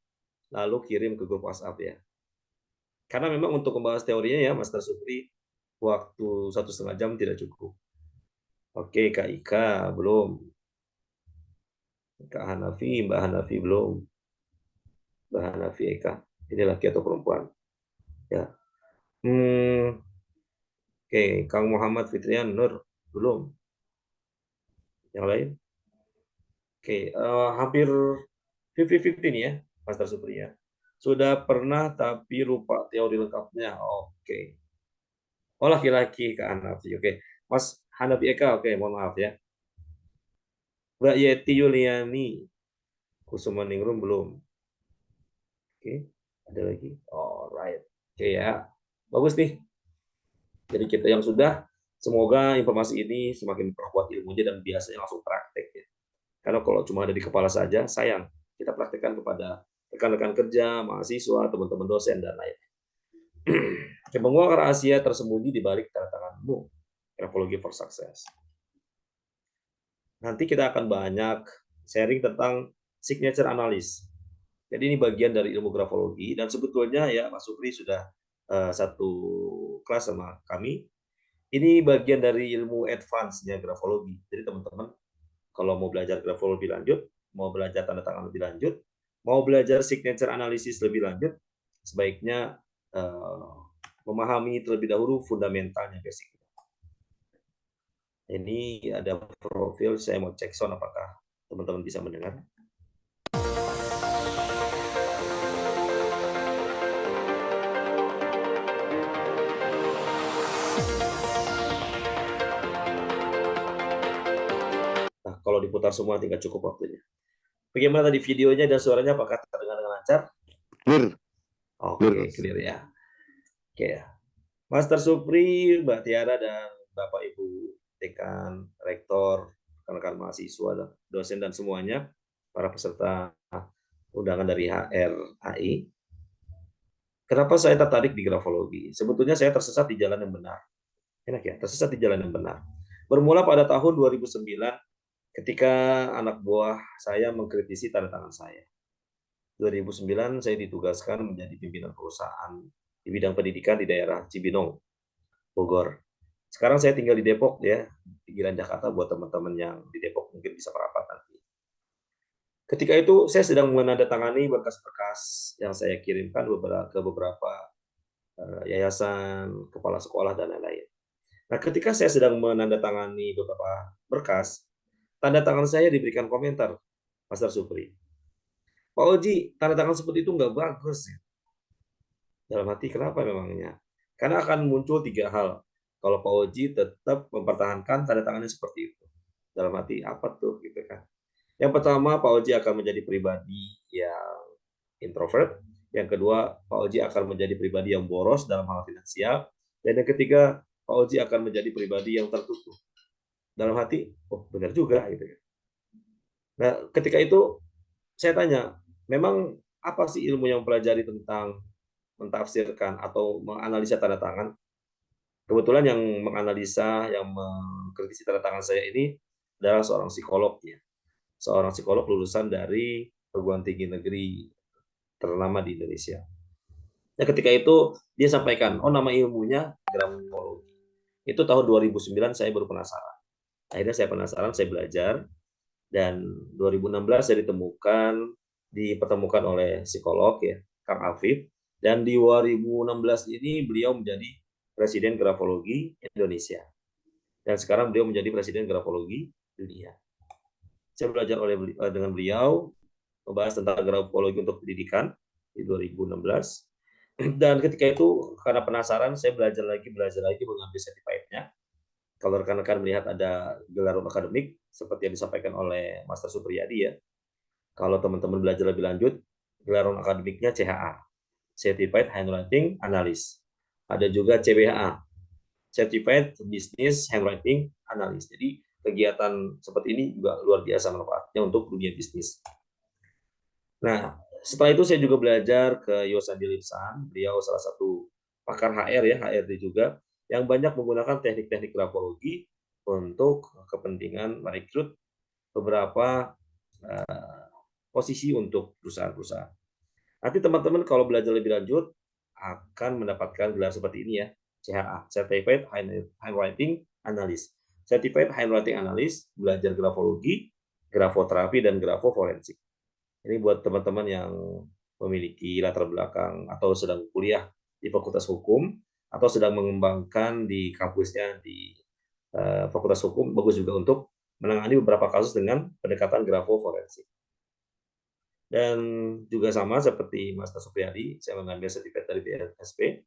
lalu kirim ke grup WhatsApp ya. Karena memang untuk membahas teorinya ya, Master Supri, waktu 1,5 jam tidak cukup. Oke, Kak Ika belum. Kak Hanafi, Mbak Hanafi belum. Mbak Hanafi Eka, ini laki atau perempuan? Ya. Oke, Kang Muhammad Fitrian Nur belum. Yang lain? Oke, hampir 50-50 nih ya, Master Supri ya. Sudah pernah tapi lupa teori lengkapnya. Oke. Oh, laki-laki Kak Hanafi. Oke. Mas Hanafi Eka, oke, mohon maaf ya. Mbak Yeti Yuliani Kusumaningrum belum. Oke, ada lagi. Alright. Oke ya. Bagus nih. Jadi kita yang sudah, semoga informasi ini semakin memperkuat ilmunya dan biasanya langsung praktek ya. Karena kalau cuma ada di kepala saja, sayang. Kita praktekkan kepada rekan-rekan kerja, mahasiswa, teman-teman dosen, dan lain. Menguak rahasia tersembunyi di balik tanda tanganmu. Grafologi for Success. Nanti kita akan banyak sharing tentang signature analysis. Jadi ini bagian dari ilmu grafologi dan sebetulnya ya Mas Supri sudah satu kelas sama kami. Ini bagian dari ilmu advance-nya grafologi. Jadi teman-teman kalau mau belajar grafologi lebih lanjut, mau belajar tanda tangan lebih lanjut, mau belajar signature analysis lebih lanjut, sebaiknya memahami terlebih dahulu fundamentalnya basic. Ini ada profil, saya mau cek sound apakah teman-teman bisa mendengar. Nah, kalau diputar semua tinggal cukup waktunya. Bagaimana tadi videonya dan suaranya, apakah terdengar dengan lancar? Clear. Oke, clear ya. Oke ya. Master Supri, Mbak Tiara, dan Bapak Ibu dekan, rektor, rekan-rekan mahasiswa, dosen, dan semuanya, para peserta undangan dari HRAI. Kenapa saya tertarik di grafologi? Sebetulnya saya tersesat di jalan yang benar. Enak ya, tersesat di jalan yang benar. Bermula pada tahun 2009, ketika anak buah saya mengkritisi tanda tangan saya. 2009 saya ditugaskan menjadi pimpinan perusahaan di bidang pendidikan di daerah Cibinong, Bogor. Sekarang saya tinggal di Depok ya, pinggiran Jakarta, buat teman-teman yang di Depok mungkin bisa merapat nanti. Ketika itu saya sedang menandatangani berkas-berkas yang saya kirimkan ke beberapa yayasan, kepala sekolah, dan lain-lain. Nah, ketika saya sedang menandatangani beberapa berkas, tanda tangan saya diberikan komentar, Master Supri. Pak Oji, tanda tangan seperti itu nggak bagus. Dalam hati kenapa memangnya? Karena akan muncul 3 hal. Kalau Pak Oji tetap mempertahankan tanda tangannya seperti itu. Dalam hati apa tuh gitu kan. Yang pertama, Pak Oji akan menjadi pribadi yang introvert. Yang kedua, Pak Oji akan menjadi pribadi yang boros dalam hal finansial. Dan yang ketiga, Pak Oji akan menjadi pribadi yang tertutup. Dalam hati, oh benar juga gitu ya. Nah, ketika itu saya tanya, memang apa sih ilmu yang pelajari tentang mentafsirkan atau menganalisa tanda tangan? Kebetulan yang menganalisa, yang mengkritisi tanda tangan saya ini adalah seorang psikolog ya. Seorang psikolog lulusan dari perguruan tinggi negeri ternama di Indonesia. Nah, ketika itu dia sampaikan, oh nama ilmunya grafologi. Itu tahun 2009 saya baru penasaran. Akhirnya saya penasaran, saya belajar, dan 2016 saya dipertemukan oleh psikolog ya, Kang Afif, dan di 2016 ini beliau menjadi Presiden Grafologi Indonesia. Dan sekarang beliau menjadi Presiden Grafologi Dunia. Saya belajar dengan beliau, membahas tentang grafologi untuk pendidikan di 2016. Dan ketika itu, karena penasaran, saya belajar lagi mengambil certified-nya. Kalau rekan-rekan melihat ada gelar akademik, seperti yang disampaikan oleh Master Supriyadi ya. Kalau teman-teman belajar lebih lanjut, gelar akademiknya CHA, Certified Handwriting Analyst. Ada juga CBHA, Certified Business Handwriting Analyst. Jadi kegiatan seperti ini juga luar biasa manfaatnya untuk dunia bisnis. Nah, setelah itu saya juga belajar ke Yosandi Lipsan. Beliau salah satu pakar HR ya, HRD juga, yang banyak menggunakan teknik-teknik grafologi untuk kepentingan merekrut beberapa posisi untuk perusahaan-perusahaan. Nanti teman-teman kalau belajar lebih lanjut akan mendapatkan gelar seperti ini ya, CHA, Certified Handwriting Analyst. Certified Handwriting Analyst, belajar grafologi, grafoterapi, dan grafoforensik. Ini buat teman-teman yang memiliki latar belakang atau sedang kuliah di Fakultas Hukum atau sedang mengembangkan di kampusnya di Fakultas Hukum, bagus juga untuk menangani beberapa kasus dengan pendekatan grafoforensik. Dan juga sama seperti Mas Supriyadi, saya mengambil sertifikat dari BNSP.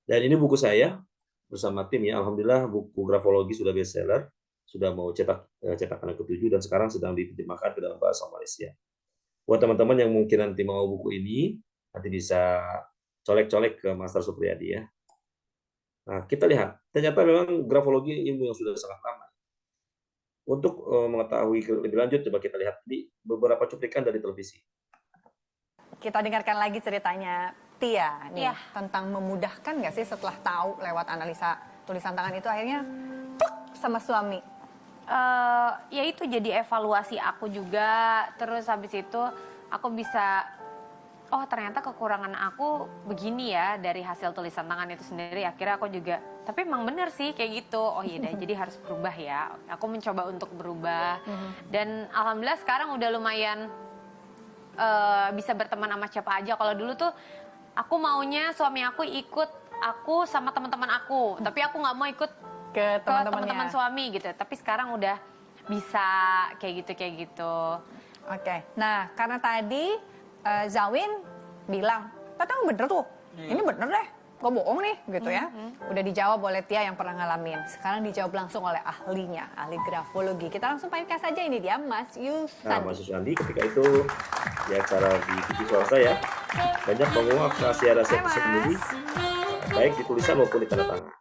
Dan ini buku saya bersama tim ya. Alhamdulillah buku grafologi sudah bestseller, sudah mau cetakan yang ke-7 dan sekarang sedang diterjemahkan ke dalam bahasa Malaysia. Buat teman-teman yang mungkin nanti mau buku ini, nanti bisa colek-colek ke Master Supriyadi ya. Nah, kita lihat, ternyata memang grafologi ilmu yang sudah sangat lama. Untuk mengetahui lebih lanjut, coba kita lihat di beberapa cuplikan dari televisi. Kita dengarkan lagi ceritanya Tia nih, tentang memudahkan nggak sih setelah tahu lewat analisa tulisan tangan itu akhirnya sama suami? Ya itu jadi evaluasi aku juga, terus habis itu aku bisa, oh ternyata kekurangan aku begini ya dari hasil tulisan tangan itu sendiri. Akhirnya aku juga, tapi emang bener sih kayak gitu. Oh iya deh, jadi harus berubah ya. Aku mencoba untuk berubah. Dan alhamdulillah sekarang udah lumayan bisa berteman sama siapa aja. Kalau dulu tuh aku maunya suami aku ikut aku sama teman-teman aku, tapi aku nggak mau ikut ke teman-teman suami gitu. Tapi sekarang udah bisa kayak gitu. Oke. Nah, karena tadi Zawin bilang, "Katanya bener tuh. Ini bener deh. Gak bohong nih," gitu ya. Udah dijawab oleh Tia yang pernah ngalamin. Sekarang dijawab langsung oleh ahlinya, ahli grafologi. Kita langsung pakai saja, ini dia Mas Yusandi. Nah, Mas Yusandi ketika itu di acara di TV swasta ya, banyak menguak rahasia-rahasia tersembunyi, baik di tulisan maupun di tanda tangan.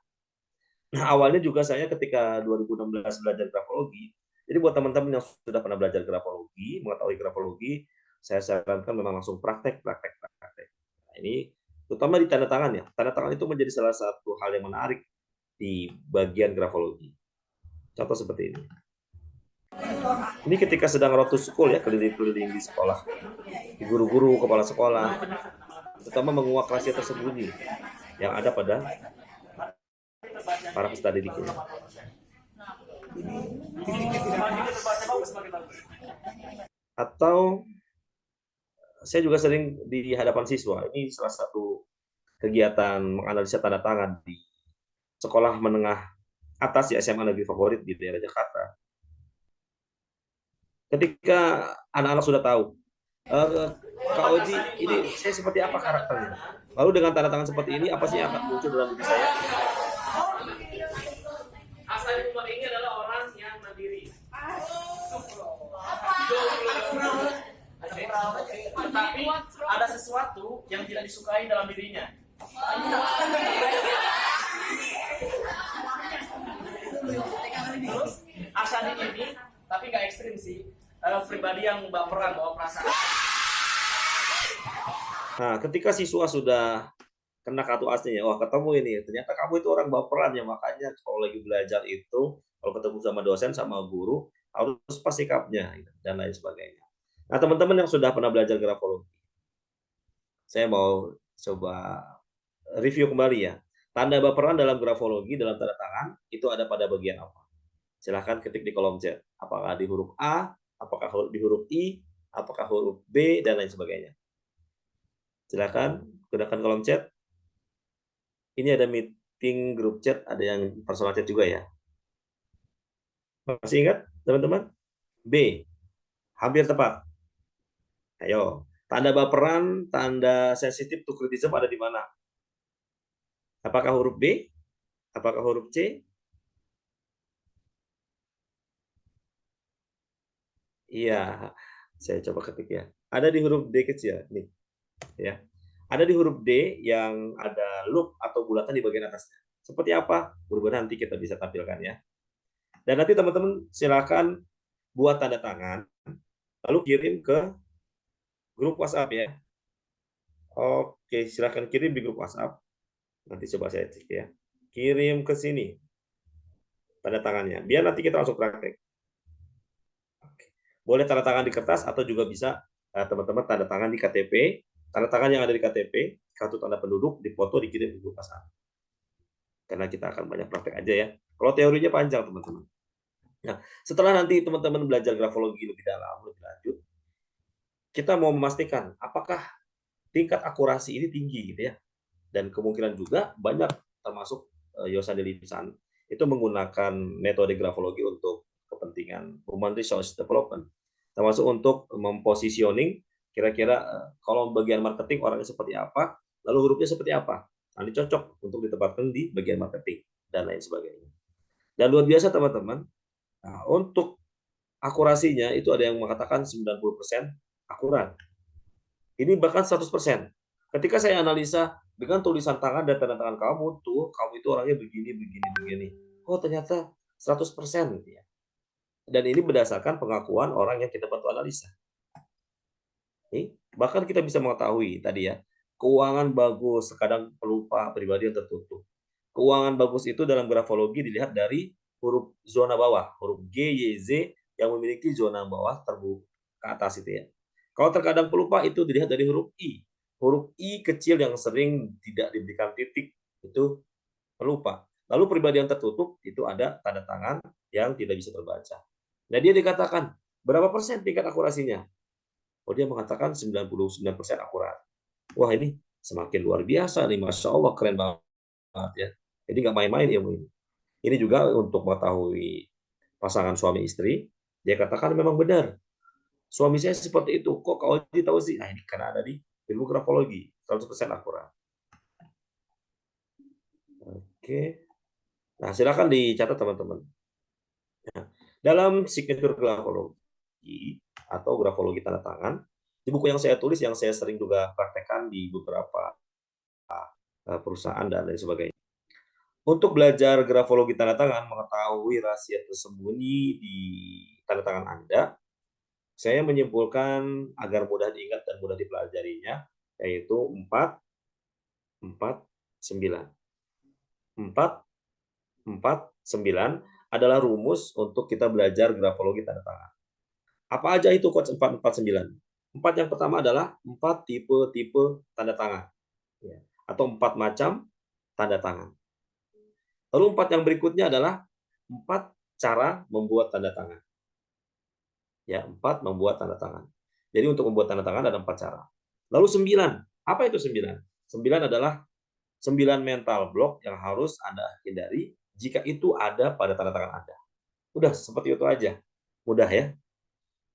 Nah, awalnya juga saya ketika 2016 belajar grafologi, jadi buat teman-teman yang sudah pernah belajar grafologi, mengetahui grafologi, saya sarankan memang langsung praktek. Nah, ini terutama di tanda tangan ya. Tanda tangan itu menjadi salah satu hal yang menarik di bagian grafologi. Contoh seperti ini. Ini ketika sedang road to school ya, keliling-keliling di sekolah. Di guru-guru, kepala sekolah, terutama menguak rahasia tersembunyi yang ada pada para peserta didik ini. Atau saya juga sering di hadapan siswa. Ini salah satu kegiatan menganalisa tanda tangan di sekolah menengah atas ya, SMA negeri favorit di daerah Jakarta. Ketika anak-anak sudah tahu, Kak Oji, ini saya seperti apa karakternya? Lalu dengan tanda tangan seperti ini, apa sih yang akan muncul dalam diri saya? Asal ini adalah orang yang mandiri. Tetapi ada sesuatu yang tidak disukai dalam dirinya. Terus Asadi ini, tapi nggak ekstrim sih, pribadi yang baperan, bawa perasaan. Nah, ketika siswa sudah kena kartu aslinya, wah ketemu ini, ternyata kamu itu orang baperan ya, makanya kalau lagi belajar itu, kalau ketemu sama dosen, sama guru, harus pas sikapnya, dan lain sebagainya. Nah, teman-teman yang sudah pernah belajar grafologi, saya mau coba review kembali ya. Tanda baperan dalam grafologi, dalam tanda tangan, itu ada pada bagian apa? Silahkan ketik di kolom chat. Apakah di huruf A, apakah di huruf I, apakah huruf B, dan lain sebagainya. Silakan gunakan kolom chat. Ini ada meeting grup chat, ada yang personal chat juga ya. Masih ingat, teman-teman? B. Hampir tepat. Ayo, tanda baperan, tanda sensitif to criticism ada di mana? Apakah huruf B? Apakah huruf C? Iya, saya coba ketik ya. Ada di huruf D kecil, nih. Ya. Ada di huruf D yang ada loop atau bulatan di bagian atasnya. Seperti apa? Mudah-mudahan nanti kita bisa tampilkan ya. Dan nanti teman-teman silakan buat tanda tangan, lalu kirim ke grup WhatsApp ya. Oke, silakan kirim di grup WhatsApp. Nanti coba saya cek ya. Kirim ke sini tanda tangannya. Biar nanti kita langsung praktek. Boleh tanda tangan di kertas atau juga bisa teman-teman tanda tangan di KTP. Tanda tangan yang ada di KTP, kartu tanda penduduk, dipoto dikirim di grup WhatsApp. Karena kita akan banyak praktek aja ya. Kalau teorinya panjang teman-teman. Nah, setelah nanti teman-teman belajar grafologi lebih dalam, lebih lanjut, kita mau memastikan apakah tingkat akurasi ini tinggi gitu ya. Dan kemungkinan juga banyak termasuk Yosan Delisan itu menggunakan metode grafologi untuk kepentingan human resource development, termasuk untuk mempositioning kira-kira kalau bagian marketing orangnya seperti apa, lalu hurufnya seperti apa. Nanti cocok untuk ditempatkan di bagian marketing dan lain sebagainya. Dan luar biasa teman-teman. Nah, untuk akurasinya itu ada yang mengatakan 90% akurat. Ini bahkan 100%. Ketika saya analisa dengan tulisan tangan dan tanda tangan kamu tuh, kamu itu orangnya begini, begini, begini. Oh, ternyata 100% ya. Dan ini berdasarkan pengakuan orang yang kita bantu analisa. Bahkan kita bisa mengetahui tadi ya, keuangan bagus, terkadang pelupa, pribadi yang tertutup. Keuangan bagus itu dalam grafologi dilihat dari huruf zona bawah, huruf G, Y, Z yang memiliki zona bawah terbuka ke atas itu ya. Kalau terkadang pelupa itu dilihat dari huruf I. Huruf I kecil yang sering tidak diberikan titik itu pelupa. Lalu pribadi yang tertutup itu ada tanda tangan yang tidak bisa terbaca. Nah, dia dikatakan berapa persen tingkat akurasinya? Oh, dia mengatakan 99% akurat. Wah, ini semakin luar biasa nih, Masya Allah, keren banget ya. Jadi nggak main-main ilmu ini. Ini juga untuk mengetahui pasangan suami istri, dia katakan memang benar. Suami saya seperti itu, kok kau tahu sih? Nah, ini karena ada di ilmu grafologi, 100% akurat. Oke. Nah, silakan dicatat teman-teman. Nah, dalam signature grafologi atau grafologi tanda tangan, di buku yang saya tulis, yang saya sering juga praktekkan di beberapa perusahaan dan lain sebagainya. Untuk belajar grafologi tanda tangan, mengetahui rahasia tersembunyi di tanda tangan Anda, saya menyimpulkan agar mudah diingat dan mudah dipelajarinya, yaitu 4, 4, 9. 4, 4, 9 adalah rumus untuk kita belajar grafologi tanda tangan. Apa aja itu coach 4, 4, 9? 4 yang pertama adalah 4 tipe-tipe tanda tangan. Atau 4 macam tanda tangan. Lalu 4 yang berikutnya adalah 4 cara membuat tanda tangan. Ya, 4 membuat tanda tangan. Jadi untuk membuat tanda tangan ada 4 cara. Lalu 9. Apa itu 9? 9 adalah 9 mental block yang harus Anda hindari jika itu ada pada tanda tangan Anda. Udah, seperti itu aja. Mudah ya.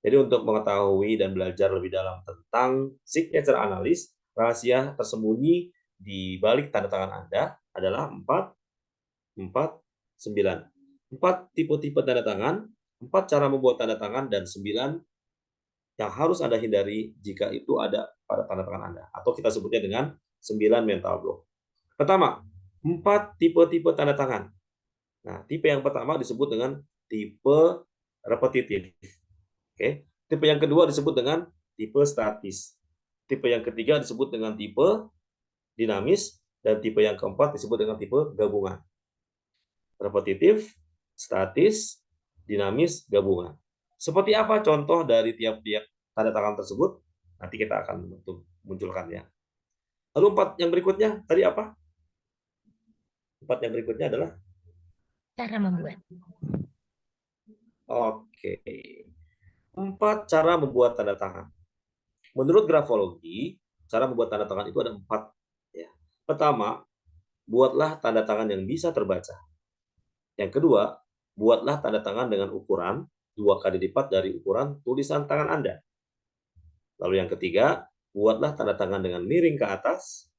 Jadi untuk mengetahui dan belajar lebih dalam tentang signature analysis, rahasia tersembunyi di balik tanda tangan Anda adalah 4, 4, 9. 4 tipe-tipe tanda tangan, 4 cara membuat tanda tangan, dan 9 yang harus Anda hindari jika itu ada pada tanda tangan Anda. Atau kita sebutnya dengan 9 mental block. Pertama, 4 tipe-tipe tanda tangan. Nah, tipe yang pertama disebut dengan tipe repetitif. Oke. Tipe yang kedua disebut dengan tipe statis. Tipe yang ketiga disebut dengan tipe dinamis, dan tipe yang keempat disebut dengan tipe gabungan. Repetitif, statis, dinamis, gabungan. Seperti apa contoh dari tiap-tiap tanda tangan tersebut? Nanti kita akan munculkannya. Lalu 4 yang berikutnya tadi apa? 4 yang berikutnya adalah Cara membuat. Oke. 4 cara membuat tanda tangan. Menurut grafologi, cara membuat tanda tangan itu ada 4. Ya. Pertama, buatlah tanda tangan yang bisa terbaca. Yang kedua, buatlah tanda tangan dengan ukuran 2 kali lipat dari ukuran tulisan tangan Anda. Lalu yang ketiga, buatlah tanda tangan dengan miring ke atas.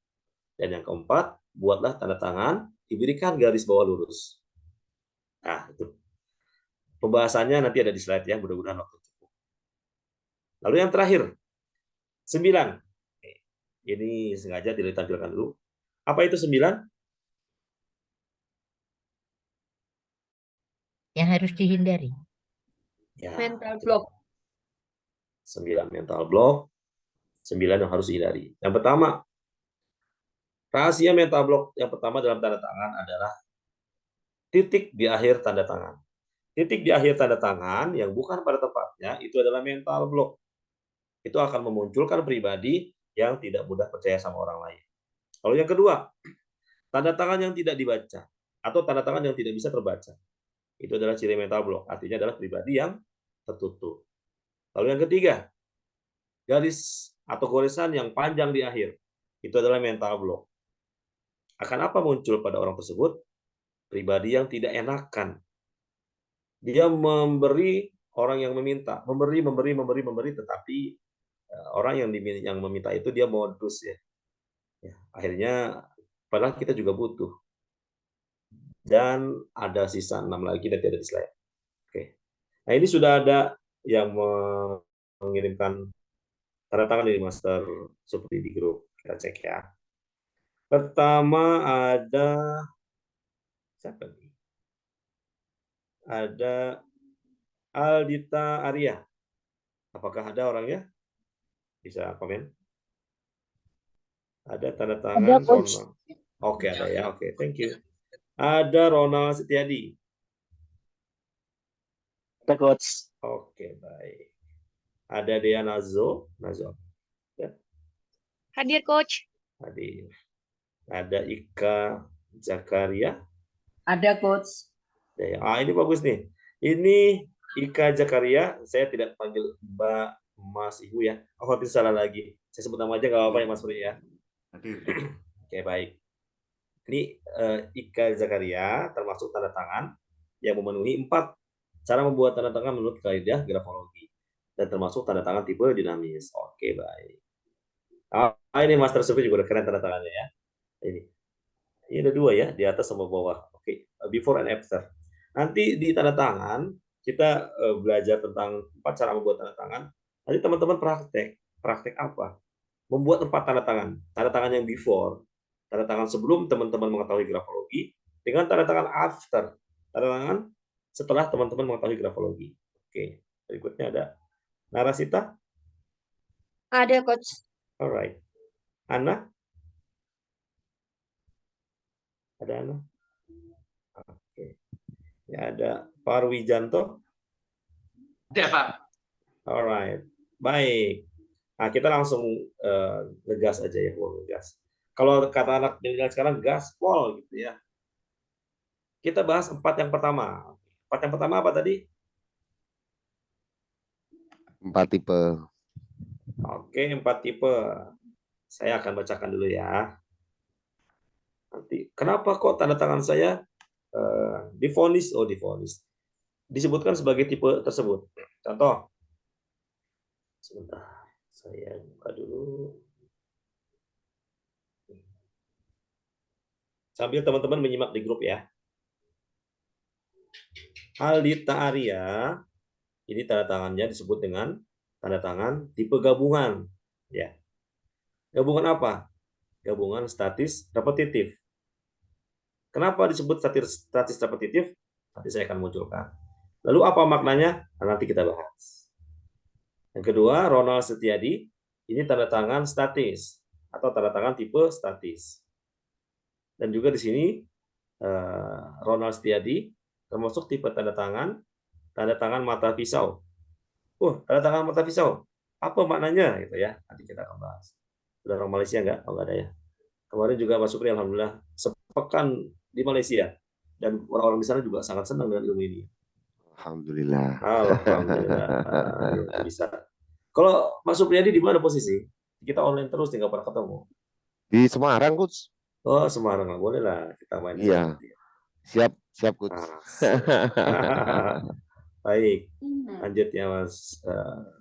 Dan yang keempat, buatlah tanda tangan diberikan garis bawah lurus. Nah, itu. Pembahasannya nanti ada di slide ya, mudah-mudahan waktu cukup. Lalu yang terakhir, 9. Ini sengaja tidak ditampilkan dulu. Apa itu 9? Yang harus dihindari. Ya, Mental block. 9 mental block, 9 yang harus dihindari. Yang pertama, rahasia mental block yang pertama dalam tanda tangan adalah titik di akhir tanda tangan. Titik di akhir tanda tangan yang bukan pada tempatnya itu adalah mental block. Itu akan memunculkan pribadi yang tidak mudah percaya sama orang lain. Lalu yang kedua, tanda tangan yang tidak dibaca atau tanda tangan yang tidak bisa terbaca. Itu adalah ciri mental block, artinya adalah pribadi yang tertutup. Lalu yang ketiga, garis atau goresan yang panjang di akhir. Itu adalah mental block. Akan apa muncul pada orang tersebut? Pribadi yang tidak enakan. Dia memberi orang yang meminta, memberi, tetapi orang yang meminta itu dia modus ya. Akhirnya padahal kita juga butuh. Dan ada sisa 6 lagi nanti ada di slide. Oke. Nah, ini sudah ada yang mengirimkan tanda tangan dari Master Supri di grup. Kita cek ya. Pertama ada siapa nih? Ada Aldita Arya. Apakah ada orangnya? Bisa komen? Ada tanda tangan Ronald. Oke, ada ya. Oke, thank you. Ada Ronald Setiadi. Ada coach. Oke, baik. Ada Dea Nazo. Ya. Hadir coach. Hadir. Ada Ika Zakaria. Ada coach. Ini bagus nih. Ini Ika Zakaria. Saya tidak panggil Mbak, Mas, Ibu ya. Oh, nanti salah lagi. Saya sebut nama aja nggak apa-apa ya Mas Pri ya. Oke, baik. Ini Ika Zakaria termasuk tanda tangan yang memenuhi 4 cara membuat tanda tangan menurut kaidah grafologi dan termasuk tanda tangan tipe dinamis. Oke, baik. Ini Master Supri juga udah keren tanda tangannya ya. Ini ada 2 ya, di atas sama bawah. Oke, before and after. Nanti di tanda tangan kita belajar tentang 4 cara membuat tanda tangan. Nanti teman-teman praktek. Praktek apa? Membuat 4 tanda tangan. Tanda tangan yang before, tanda tangan sebelum teman-teman mengetahui grafologi, dengan tanda tangan after, tanda tangan setelah teman-teman mengetahui grafologi. Oke, berikutnya ada Narasita. Ada coach. Alright. Ana? Ada Ana? Oke. Ya, ada Parwijanto. Ada Pak. Alright. Baik. Nah, kita langsung ngegas aja ya, ngegas. Kalau kata anak milenial sekarang gaspol gitu ya. Kita bahas 4 yang pertama. 4 yang pertama apa tadi? 4 tipe. Oke, 4 tipe. Saya akan bacakan dulu ya. Nanti, kenapa kok tanda tangan saya divonis? Oh, divonis. Disebutkan sebagai tipe tersebut. Contoh. Sebentar, saya buka dulu. Sambil teman-teman menyimak di grup ya. Aldita Arya, ini tanda tangannya disebut dengan tanda tangan tipe gabungan. Ya. Gabungan apa? Gabungan statis repetitif. Kenapa disebut statis repetitif? Nanti saya akan munculkan. Lalu apa maknanya? Nah, nanti kita bahas. Yang kedua, Ronald Setiadi, ini tanda tangan statis atau tanda tangan tipe statis. Dan juga di sini Ronald Setiadi termasuk tipe tanda tangan mata pisau. Tanda tangan mata pisau. Apa maknanya gitu ya? Nanti kita akan bahas. Sudah orang Malaysia enggak? Oh, enggak ada ya. Kemarin juga Mas Supri alhamdulillah sepekan di Malaysia dan orang-orang di sana juga sangat senang dengan ilmu ini. Alhamdulillah. Alhamdulillah. Bisa. Kalau Mas Supriyadi di mana posisi? Kita online terus, nggak pernah ketemu. Di Semarang, Coach. Oh, Semarang, nggak boleh lah kita main. Iya. Siap, Coach. Baik, lanjut ya Mas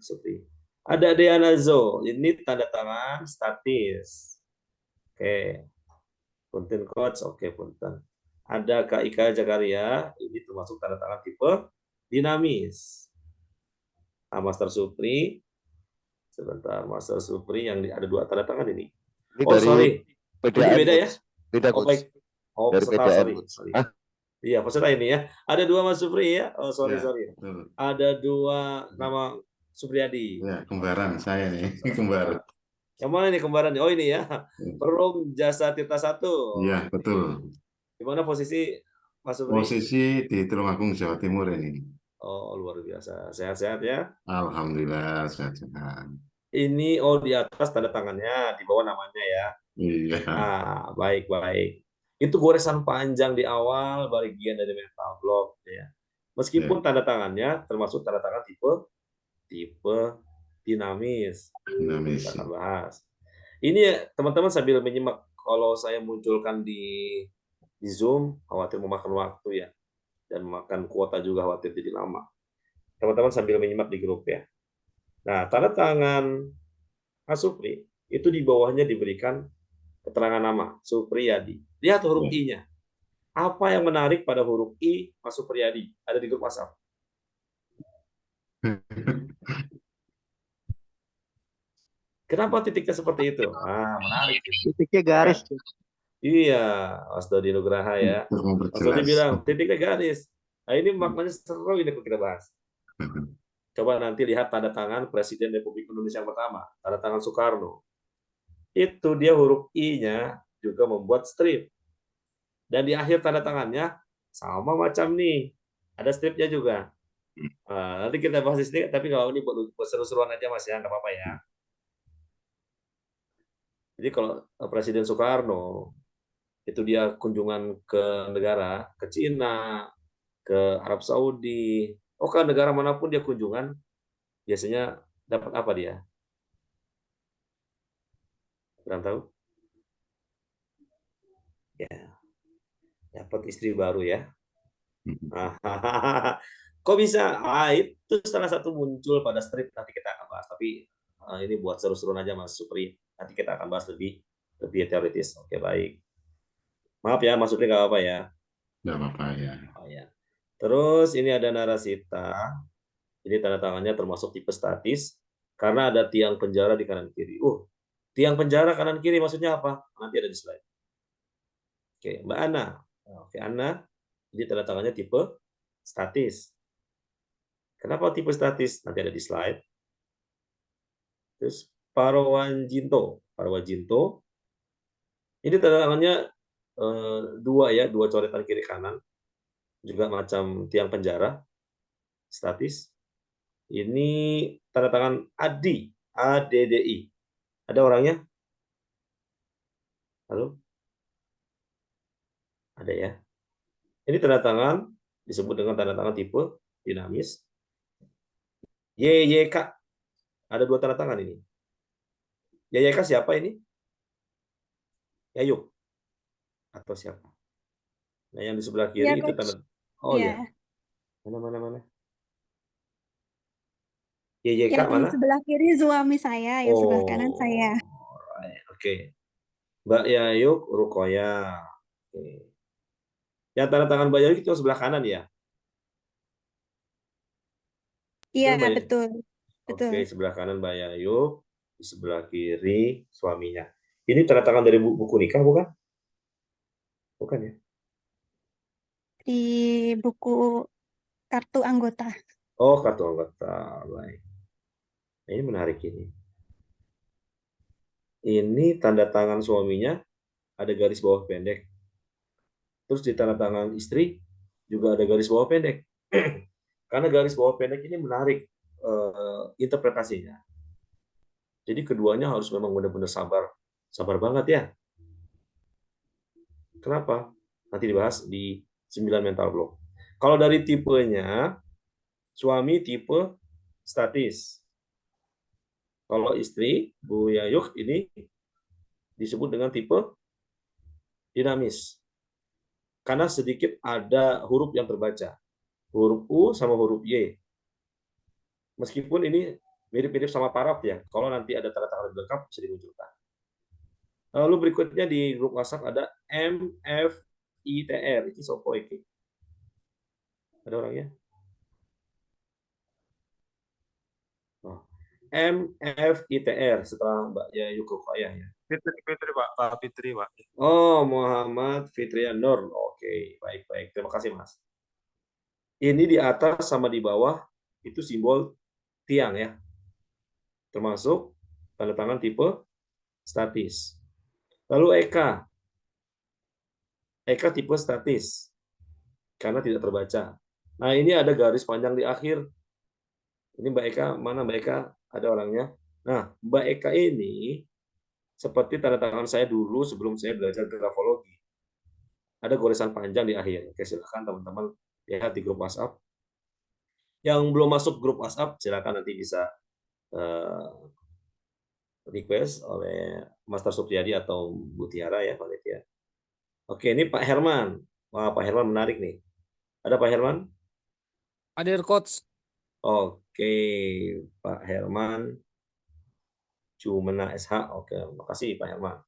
Supri. Ada Deana Zo, ini tanda tangan statis. Oke, punten Coach, oke punten. Ada Kak Ika Jakaria, ini termasuk tanda tangan tipe dinamis. Master Supri, sebentar, Master Supri yang ada 2 tanda tangan ini. Ini sorry, PDM, beda ya? Beda, Baik. Dari peserta, PDM, sorry. Iya, peserta ini ya. Ada 2 Mas Supri ya. Oh, sorry. Betul. Ada 2 nama Supriyadi. Ya, kembaran saya nih, kembar. Yang mana nih kembaran? Oh, ini ya. Perum Jasa Tirta 1. Iya, betul. Di mana posisi Mas Supri? Posisi di Tulungagung, Jawa Timur ini. Oh, luar biasa. Sehat-sehat ya? Alhamdulillah, sehat-sehat. Ini di atas tanda tangannya, di bawah namanya ya. Iya. Baik. Itu goresan panjang di awal bagian dari mental block ya. Meskipun tanda tangannya termasuk tanda tangan tipe dinamis. Kita akan bahas. Ini teman-teman sambil menyimak, kalau saya munculkan di Zoom khawatir memakan waktu ya, dan memakan kuota juga khawatir jadi lama. Teman-teman sambil menyimak di grup ya. Nah, tanda tangan Mas Supri itu di bawahnya diberikan keterangan nama Supriyadi. Lihat huruf I-nya. Apa yang menarik pada huruf I Mas Supriyadi? Ada di grup WhatsApp. Kenapa titiknya seperti itu? Menarik. Titiknya garis. Iya, Mas Dodi Nugraha ya. Mas Dodi bilang titiknya garis. Nah, ini maknanya seru ini kita bahas. Coba nanti lihat tanda tangan Presiden Republik Indonesia yang pertama, tanda tangan Soekarno. Itu dia huruf I-nya juga membuat strip. Dan di akhir tanda tangannya sama macam nih. Ada stripnya juga. Nanti kita bahas di sini, tapi kalau ini buat seru-seruan aja Mas ya, nggak apa-apa ya. Jadi kalau Presiden Soekarno itu dia kunjungan ke negara, ke Cina, ke Arab Saudi, ke negara manapun dia kunjungan, biasanya dapat apa dia? Kurang tahu? Ya, dapat istri baru ya. Kok bisa? Itu salah satu muncul pada strip, nanti kita akan bahas. Tapi ini buat seru-seruan aja Mas Supri. Nanti kita akan bahas lebih teoritis. Oke, baik. Maaf ya Mas Supri, nggak apa-apa ya. Nggak apa-apa ya. Oh, ya. Terus ini ada Narasita. Ini tanda tangannya termasuk tipe statis karena ada tiang penjara di kanan kiri. Tiang penjara kanan kiri maksudnya apa? Nanti ada di slide. Oke, Mbak Ana. Oke, Ana. Ini tanda tangannya tipe statis. Kenapa tipe statis? Nanti ada di slide. Terus Parwanjinto. Ini tanda tangannya 2 coretan kiri kanan. Juga macam tiang penjara. Statis. Ini tanda tangan Adi. ADDI. Ada orangnya? Halo? Ada ya. Ini tanda tangan disebut dengan tanda tangan tipe dinamis. YYK. Ada 2 tanda tangan ini. YYK siapa ini? Yayuk. Atau siapa? Nah, yang di sebelah kiri itu tanda. Ya. Mana? YYK yang mana? di sebelah kiri suami saya, yang sebelah kanan saya. Oke. Mbak Yayuk Rukoya. Oke. Yang tanda tangan Mbak Yayu itu sebelah kanan ya? Iya, Betul, Mbak Yayu? betul. Betul. Oke, sebelah kanan Mbak Yayu, di sebelah kiri suaminya. Ini tanda tangan dari buku nikah bukan? Bukan ya? Di buku kartu anggota. Oh, kartu anggota. Baik. Ini menarik ini. Ini tanda tangan suaminya ada garis bawah pendek. Terus di tanda tangan istri juga ada garis bawah pendek. Karena garis bawah pendek ini menarik interpretasinya. Jadi keduanya harus memang benar-benar sabar banget ya. Kenapa? Nanti dibahas di 9 mental block. Kalau dari tipenya, suami tipe statis. Kalau istri, Bu Yayuk ini disebut dengan tipe dinamis. Karena sedikit ada huruf yang terbaca. Huruf U sama huruf Y. Meskipun ini mirip-mirip sama paraf ya. Kalau nanti ada tanda tangan lebih lengkap bisa dimunculkan. Lalu berikutnya di grup WhatsApp ada MFITR. Ini sopo iki. Ada orangnya? Oh. MFITR setelah Mbak Yayu Rukayah ya. Fitri Pak, Pak Fitri Pak. Oh, Muhammad Fitrian Nur. Oke, baik-baik. Terima kasih, Mas. Ini di atas sama di bawah itu simbol tiang ya. Termasuk tanda tangan tipe statis. Lalu Eka. Eka tipe statis. Karena tidak terbaca. Nah, ini ada garis panjang di akhir. Ini Mbak Eka, mana Mbak Eka? Ada orangnya. Nah, Mbak Eka ini seperti tanda tangan saya dulu sebelum saya belajar grafologi. Ada goresan panjang di akhir. Oke, silakan teman-teman lihat di grup WhatsApp. Yang belum masuk grup WhatsApp, silakan nanti bisa request oleh Master Supriyadi atau Bu Tiara ya, panitia. Oke, ini Pak Herman. Wah, Pak Herman menarik nih. Ada Pak Herman? Hadir coach. Oke, Pak Herman. Cumena SH. Oke, makasih Pak Herman.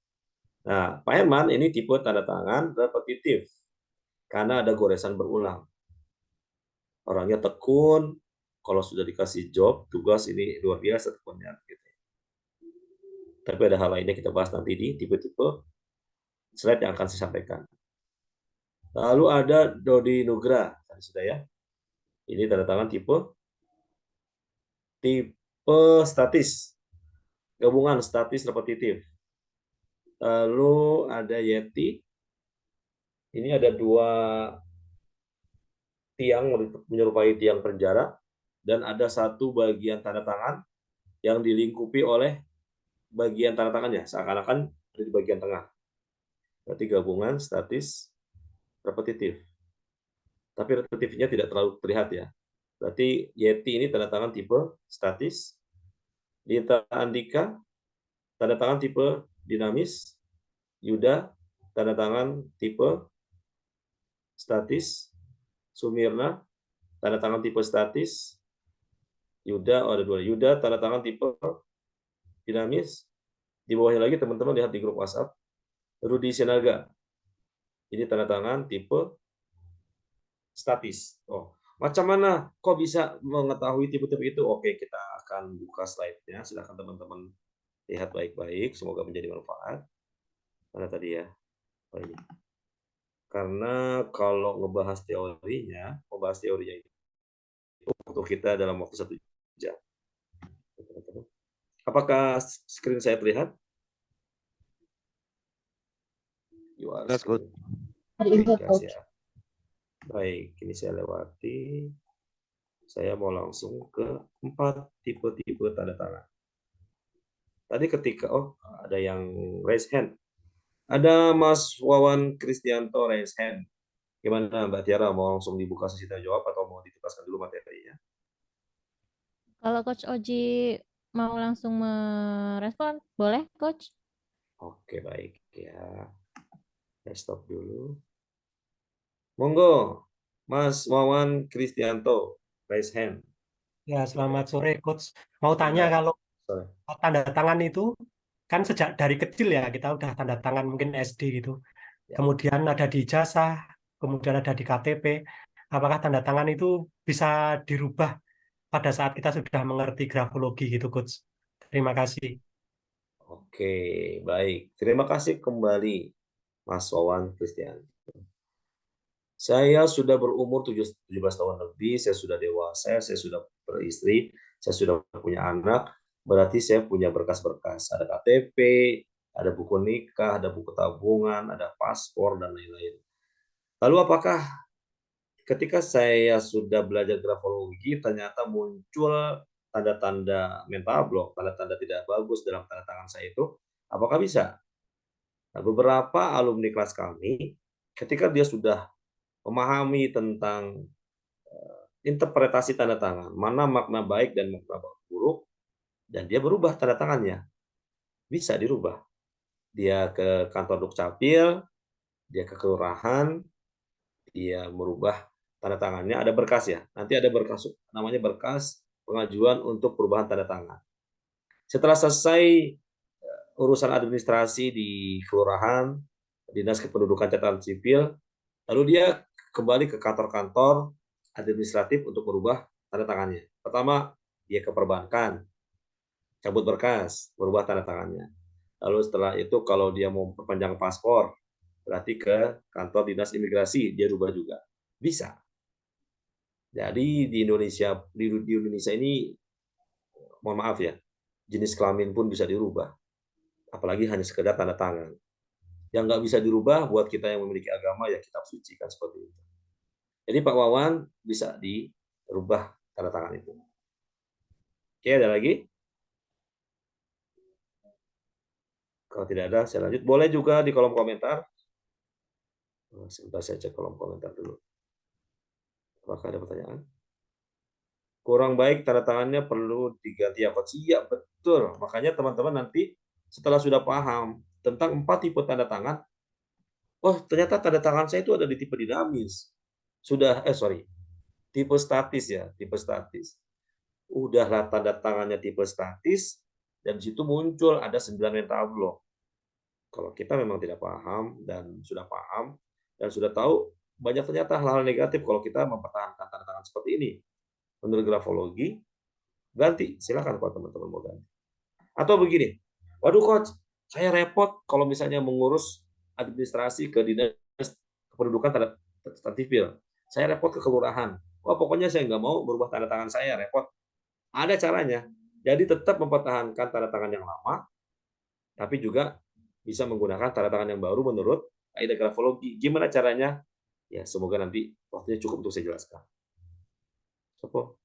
Nah, Pak Herman ini tipe tanda tangan repetitif. Karena ada goresan berulang. Orangnya tekun, kalau sudah dikasih job, tugas ini luar biasa tekunnya. Gitu. Tapi ada hal lainnya kita bahas nanti di tipe-tipe slide yang akan saya sampaikan. Lalu ada Dodi Nugra, tadi sudah ya. Ini tanda tangan tipe statis, gabungan statis repetitif. Lalu ada Yeti, ini ada dua tiang menyerupai tiang penjara, dan ada satu bagian tanda tangan yang dilingkupi oleh bagian tanda tangannya, seakan-akan ada di bagian tengah. Berarti gabungan statis repetitif. Tapi repetitifnya tidak terlalu terlihat ya. Berarti Yeti ini tanda tangan tipe statis. Dita Andika, tanda tangan tipe dinamis. Yuda, tanda tangan tipe statis. Sumirna, tanda tangan tipe statis. Yuda, oh ada dua. Yuda, tanda tangan tipe dinamis. Di bawahnya lagi teman-teman lihat di grup WhatsApp. Rudi Sinaga, ini tanda tangan tipe statis. Oh, macam mana? Kok bisa mengetahui tipe-tipe itu? Oke, kita akan buka slide-nya. Silakan teman-teman lihat baik-baik. Semoga menjadi manfaat. Mana tadi ya? Oh, ini. Karena kalau membahas teorinya itu untuk kita dalam waktu 1 jam. Apakah screen saya terlihat? That's good. Ya. Baik, ini saya lewati. Saya mau langsung ke 4 tipe-tipe tanda tangan. Tadi ketika, ada yang raise hand. Ada Mas Wawan Kristianto raise hand. Gimana Mbak Tiara, mau langsung dibuka sesi tanya jawab atau mau ditugaskan dulu materinya? Kalau Coach Oji mau langsung merespon, boleh Coach? Oke, baik ya. Saya stop dulu. Monggo, Mas Wawan Kristianto, raise hand. Ya, selamat sore Coach. Mau tanya kalau tanda tangan itu kan sejak dari kecil ya kita udah tanda tangan mungkin SD gitu. Ya. kemudian ada di ijazah, kemudian ada di KTP. Apakah tanda tangan itu bisa dirubah pada saat kita sudah mengerti grafologi gitu, Coach? Terima kasih. Oke, baik. Terima kasih kembali, Mas Wawan Christian. Saya sudah berumur 17 tahun lebih, saya sudah dewasa, saya sudah beristri, saya sudah punya anak, berarti saya punya berkas-berkas. Ada KTP, ada buku nikah, ada buku tabungan, ada paspor, dan lain-lain. Lalu apakah ketika saya sudah belajar grafologi, ternyata muncul tanda-tanda mental block, tanda-tanda tidak bagus dalam tanda tangan saya itu, apakah bisa? Nah, beberapa alumni kelas kami, ketika dia sudah memahami tentang interpretasi tanda tangan, mana makna baik dan makna buruk, dan dia berubah tanda tangannya. Bisa dirubah. Dia ke kantor Dukcapil, dia ke kelurahan, dia merubah tanda tangannya, ada berkas ya. Nanti ada berkas, namanya berkas pengajuan untuk perubahan tanda tangan. Setelah selesai urusan administrasi di kelurahan, dinas kependudukan catatan sipil, lalu dia kembali ke kantor-kantor administratif untuk merubah tanda tangannya. Pertama, dia ke perbankan, cabut berkas, merubah tanda tangannya. Lalu setelah itu kalau dia mau perpanjang paspor, berarti ke kantor dinas imigrasi, dia rubah juga. Bisa. Jadi di Indonesia ini, mohon maaf ya, jenis kelamin pun bisa dirubah. Apalagi hanya sekedar tanda tangan. Yang nggak bisa dirubah buat kita yang memiliki agama ya kitab suci kan seperti itu. Jadi Pak Wawan bisa dirubah tanda tangan itu. Oke, ada lagi? Kalau tidak ada, saya lanjut. Boleh juga di kolom komentar. Sebentar saya cek kolom komentar dulu. Apakah ada pertanyaan? Kurang baik tanda tangannya perlu diganti ya, Coach. Iya, betul. Makanya teman-teman nanti setelah sudah paham tentang 4 tipe tanda tangan, oh ternyata tanda tangan saya itu ada di tipe dinamis. Tipe statis ya, tipe statis. Udahlah tanda tangannya tipe statis, dan di situ muncul ada 9 mental block. Kalau kita memang tidak paham dan sudah paham dan sudah tahu, banyak ternyata hal-hal negatif kalau kita mempertahankan tanda tangan seperti ini. Menurut grafologi, ganti. Silakan kalau teman-teman mau ganti. Atau begini, waduh Coach, saya repot kalau misalnya mengurus administrasi ke dinas kependudukan tanda sipil. Saya repot ke kelurahan. Wah, pokoknya saya nggak mau berubah tanda tangan saya, repot. Ada caranya. Jadi tetap mempertahankan tanda tangan yang lama, tapi juga bisa menggunakan tanda tangan yang baru menurut kaidah grafologi. Gimana caranya? Ya, semoga nanti waktunya cukup untuk saya jelaskan. Sopo.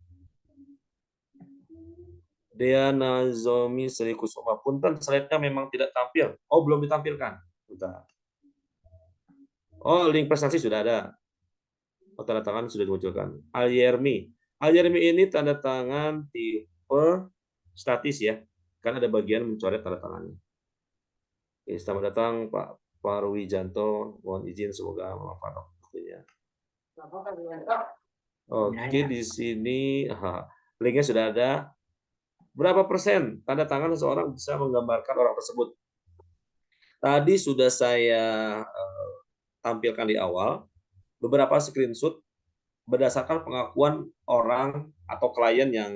Diana Zomi Sri Kusuma. Punten, slide-nya memang tidak tampil. Oh, belum ditampilkan. Bentar. Oh, link prestasi sudah ada. Oh, tanda tangan sudah dimunculkan. Alyermi. Alyermi ini tanda tangan tipe statis ya. Kan ada bagian mencoret tanda tangannya. Oke, selamat datang Pak Parwijanto. Mohon izin semoga bermanfaat waktunya. Oke, di sini linknya sudah ada. Berapa persen tanda tangan seseorang bisa menggambarkan orang tersebut? Tadi sudah saya tampilkan di awal beberapa screenshot berdasarkan pengakuan orang atau klien yang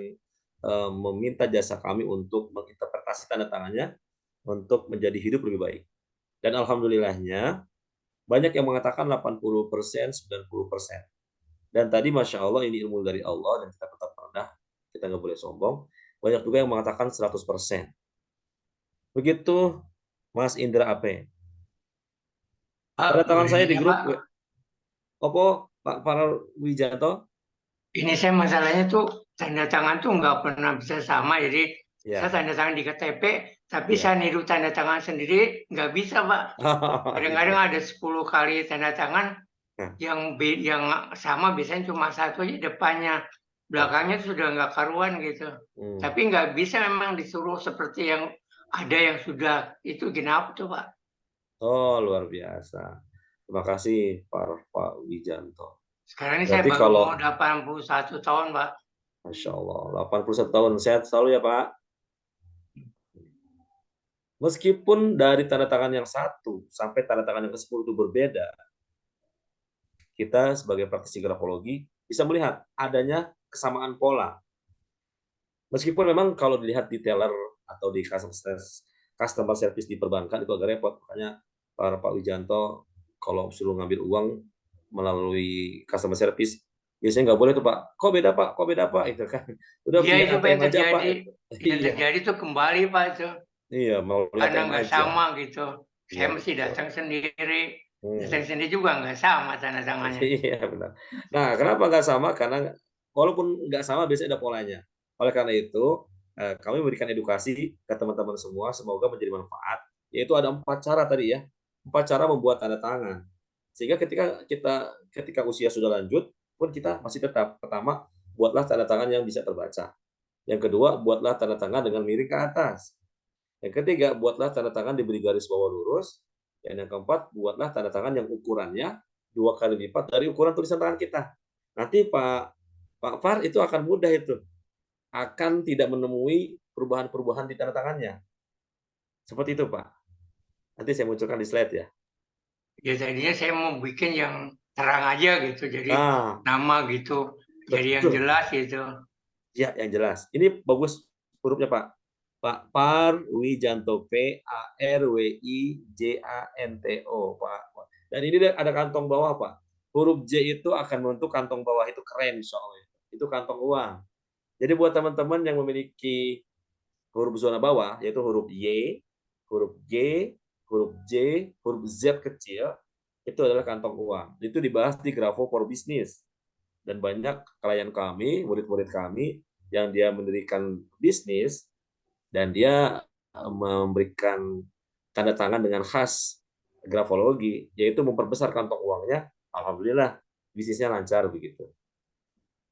meminta jasa kami untuk menginterpretasi tanda tangannya untuk menjadi hidup lebih baik. Dan alhamdulillahnya banyak yang mengatakan 80%, 90%. Dan tadi Masya Allah ini ilmu dari Allah dan kita tetap rendah, kita nggak boleh sombong. Banyak juga yang mengatakan 100%. Begitu Mas Indra AP. Tanda tangan saya di grup. Opo Pak Parwijanto? Ini saya masalahnya tuh tanda tangan tuh nggak pernah bisa sama, jadi Ya. saya tanda tangan di KTP, tapi Ya. saya niru tanda tangan sendiri nggak bisa, Pak. Kadang-kadang ada 10 kali tanda tangan yang sama, biasanya cuma satu aja depannya, belakangnya sudah nggak karuan gitu. Tapi nggak bisa memang disuruh seperti yang ada yang sudah itu, kenapa tuh Pak? Oh, luar biasa. Terima kasih Pak Wijanto. Sekarang ini saya baru mau 81 tahun, Pak. Masya Allah, 81 tahun. Sehat selalu ya, Pak. Meskipun dari tanda tangan yang 1 sampai tanda tangan yang ke-10 itu berbeda, kita sebagai praktisi grafologi bisa melihat adanya kesamaan pola. Meskipun memang kalau dilihat di teller atau di customer service di perbankan itu agak repot, makanya Pak Wijanto kalau suruh ngambil uang melalui customer service biasanya nggak boleh tuh Pak. Kok beda Pak? Kok beda Pak? Itu kan. Udah Iya, punya itu ATM yang aja Pak. terjadi. Yang Iya. terjadi tuh kembali Pak itu. Iya, mau lihat Karena ATM nggak aja. sama gitu. Saya Iya, mesti betul. datang sendiri. Datang Hmm. sendiri juga nggak sama tanda tangannya. Iya, benar. Nah, kenapa nggak sama? Karena walaupun nggak sama, biasanya ada polanya. Oleh karena itu, kami memberikan edukasi ke teman-teman semua, semoga menjadi manfaat. Yaitu ada 4 cara tadi ya, 4 cara membuat tanda tangan. Sehingga ketika usia sudah lanjut, pun kita masih tetap, pertama, buatlah tanda tangan yang bisa terbaca. Yang kedua, buatlah tanda tangan dengan miring ke atas. Yang ketiga, buatlah tanda tangan diberi garis bawah lurus. Dan yang keempat, buatlah tanda tangan yang ukurannya 2 kali lipat dari ukuran tulisan tangan kita. Nanti Pak Far itu akan mudah itu. Akan tidak menemui perubahan-perubahan di tanda tangannya. Seperti itu, Pak. Nanti saya munculkan di slide ya. Ya tadinya saya mau bikin yang terang aja gitu. Jadi Nah, nama gitu. Jadi yang betul. jelas gitu. Ya, yang jelas. Ini bagus hurufnya, Pak. Pak Par Wijanto, Parwijanto, Pak. Dan ini ada kantong bawah, Pak. Huruf J itu akan membentuk kantong bawah, itu keren insya Allah. Itu kantong uang. Jadi buat teman-teman yang memiliki huruf zona bawah, yaitu huruf Y, huruf G, huruf J, huruf Z kecil, itu adalah kantong uang. Itu dibahas di Grafo for Business. Dan banyak klien kami, murid-murid kami, yang dia mendirikan bisnis, dan dia memberikan tanda tangan dengan khas grafologi, yaitu memperbesar kantong uangnya, alhamdulillah bisnisnya lancar begitu.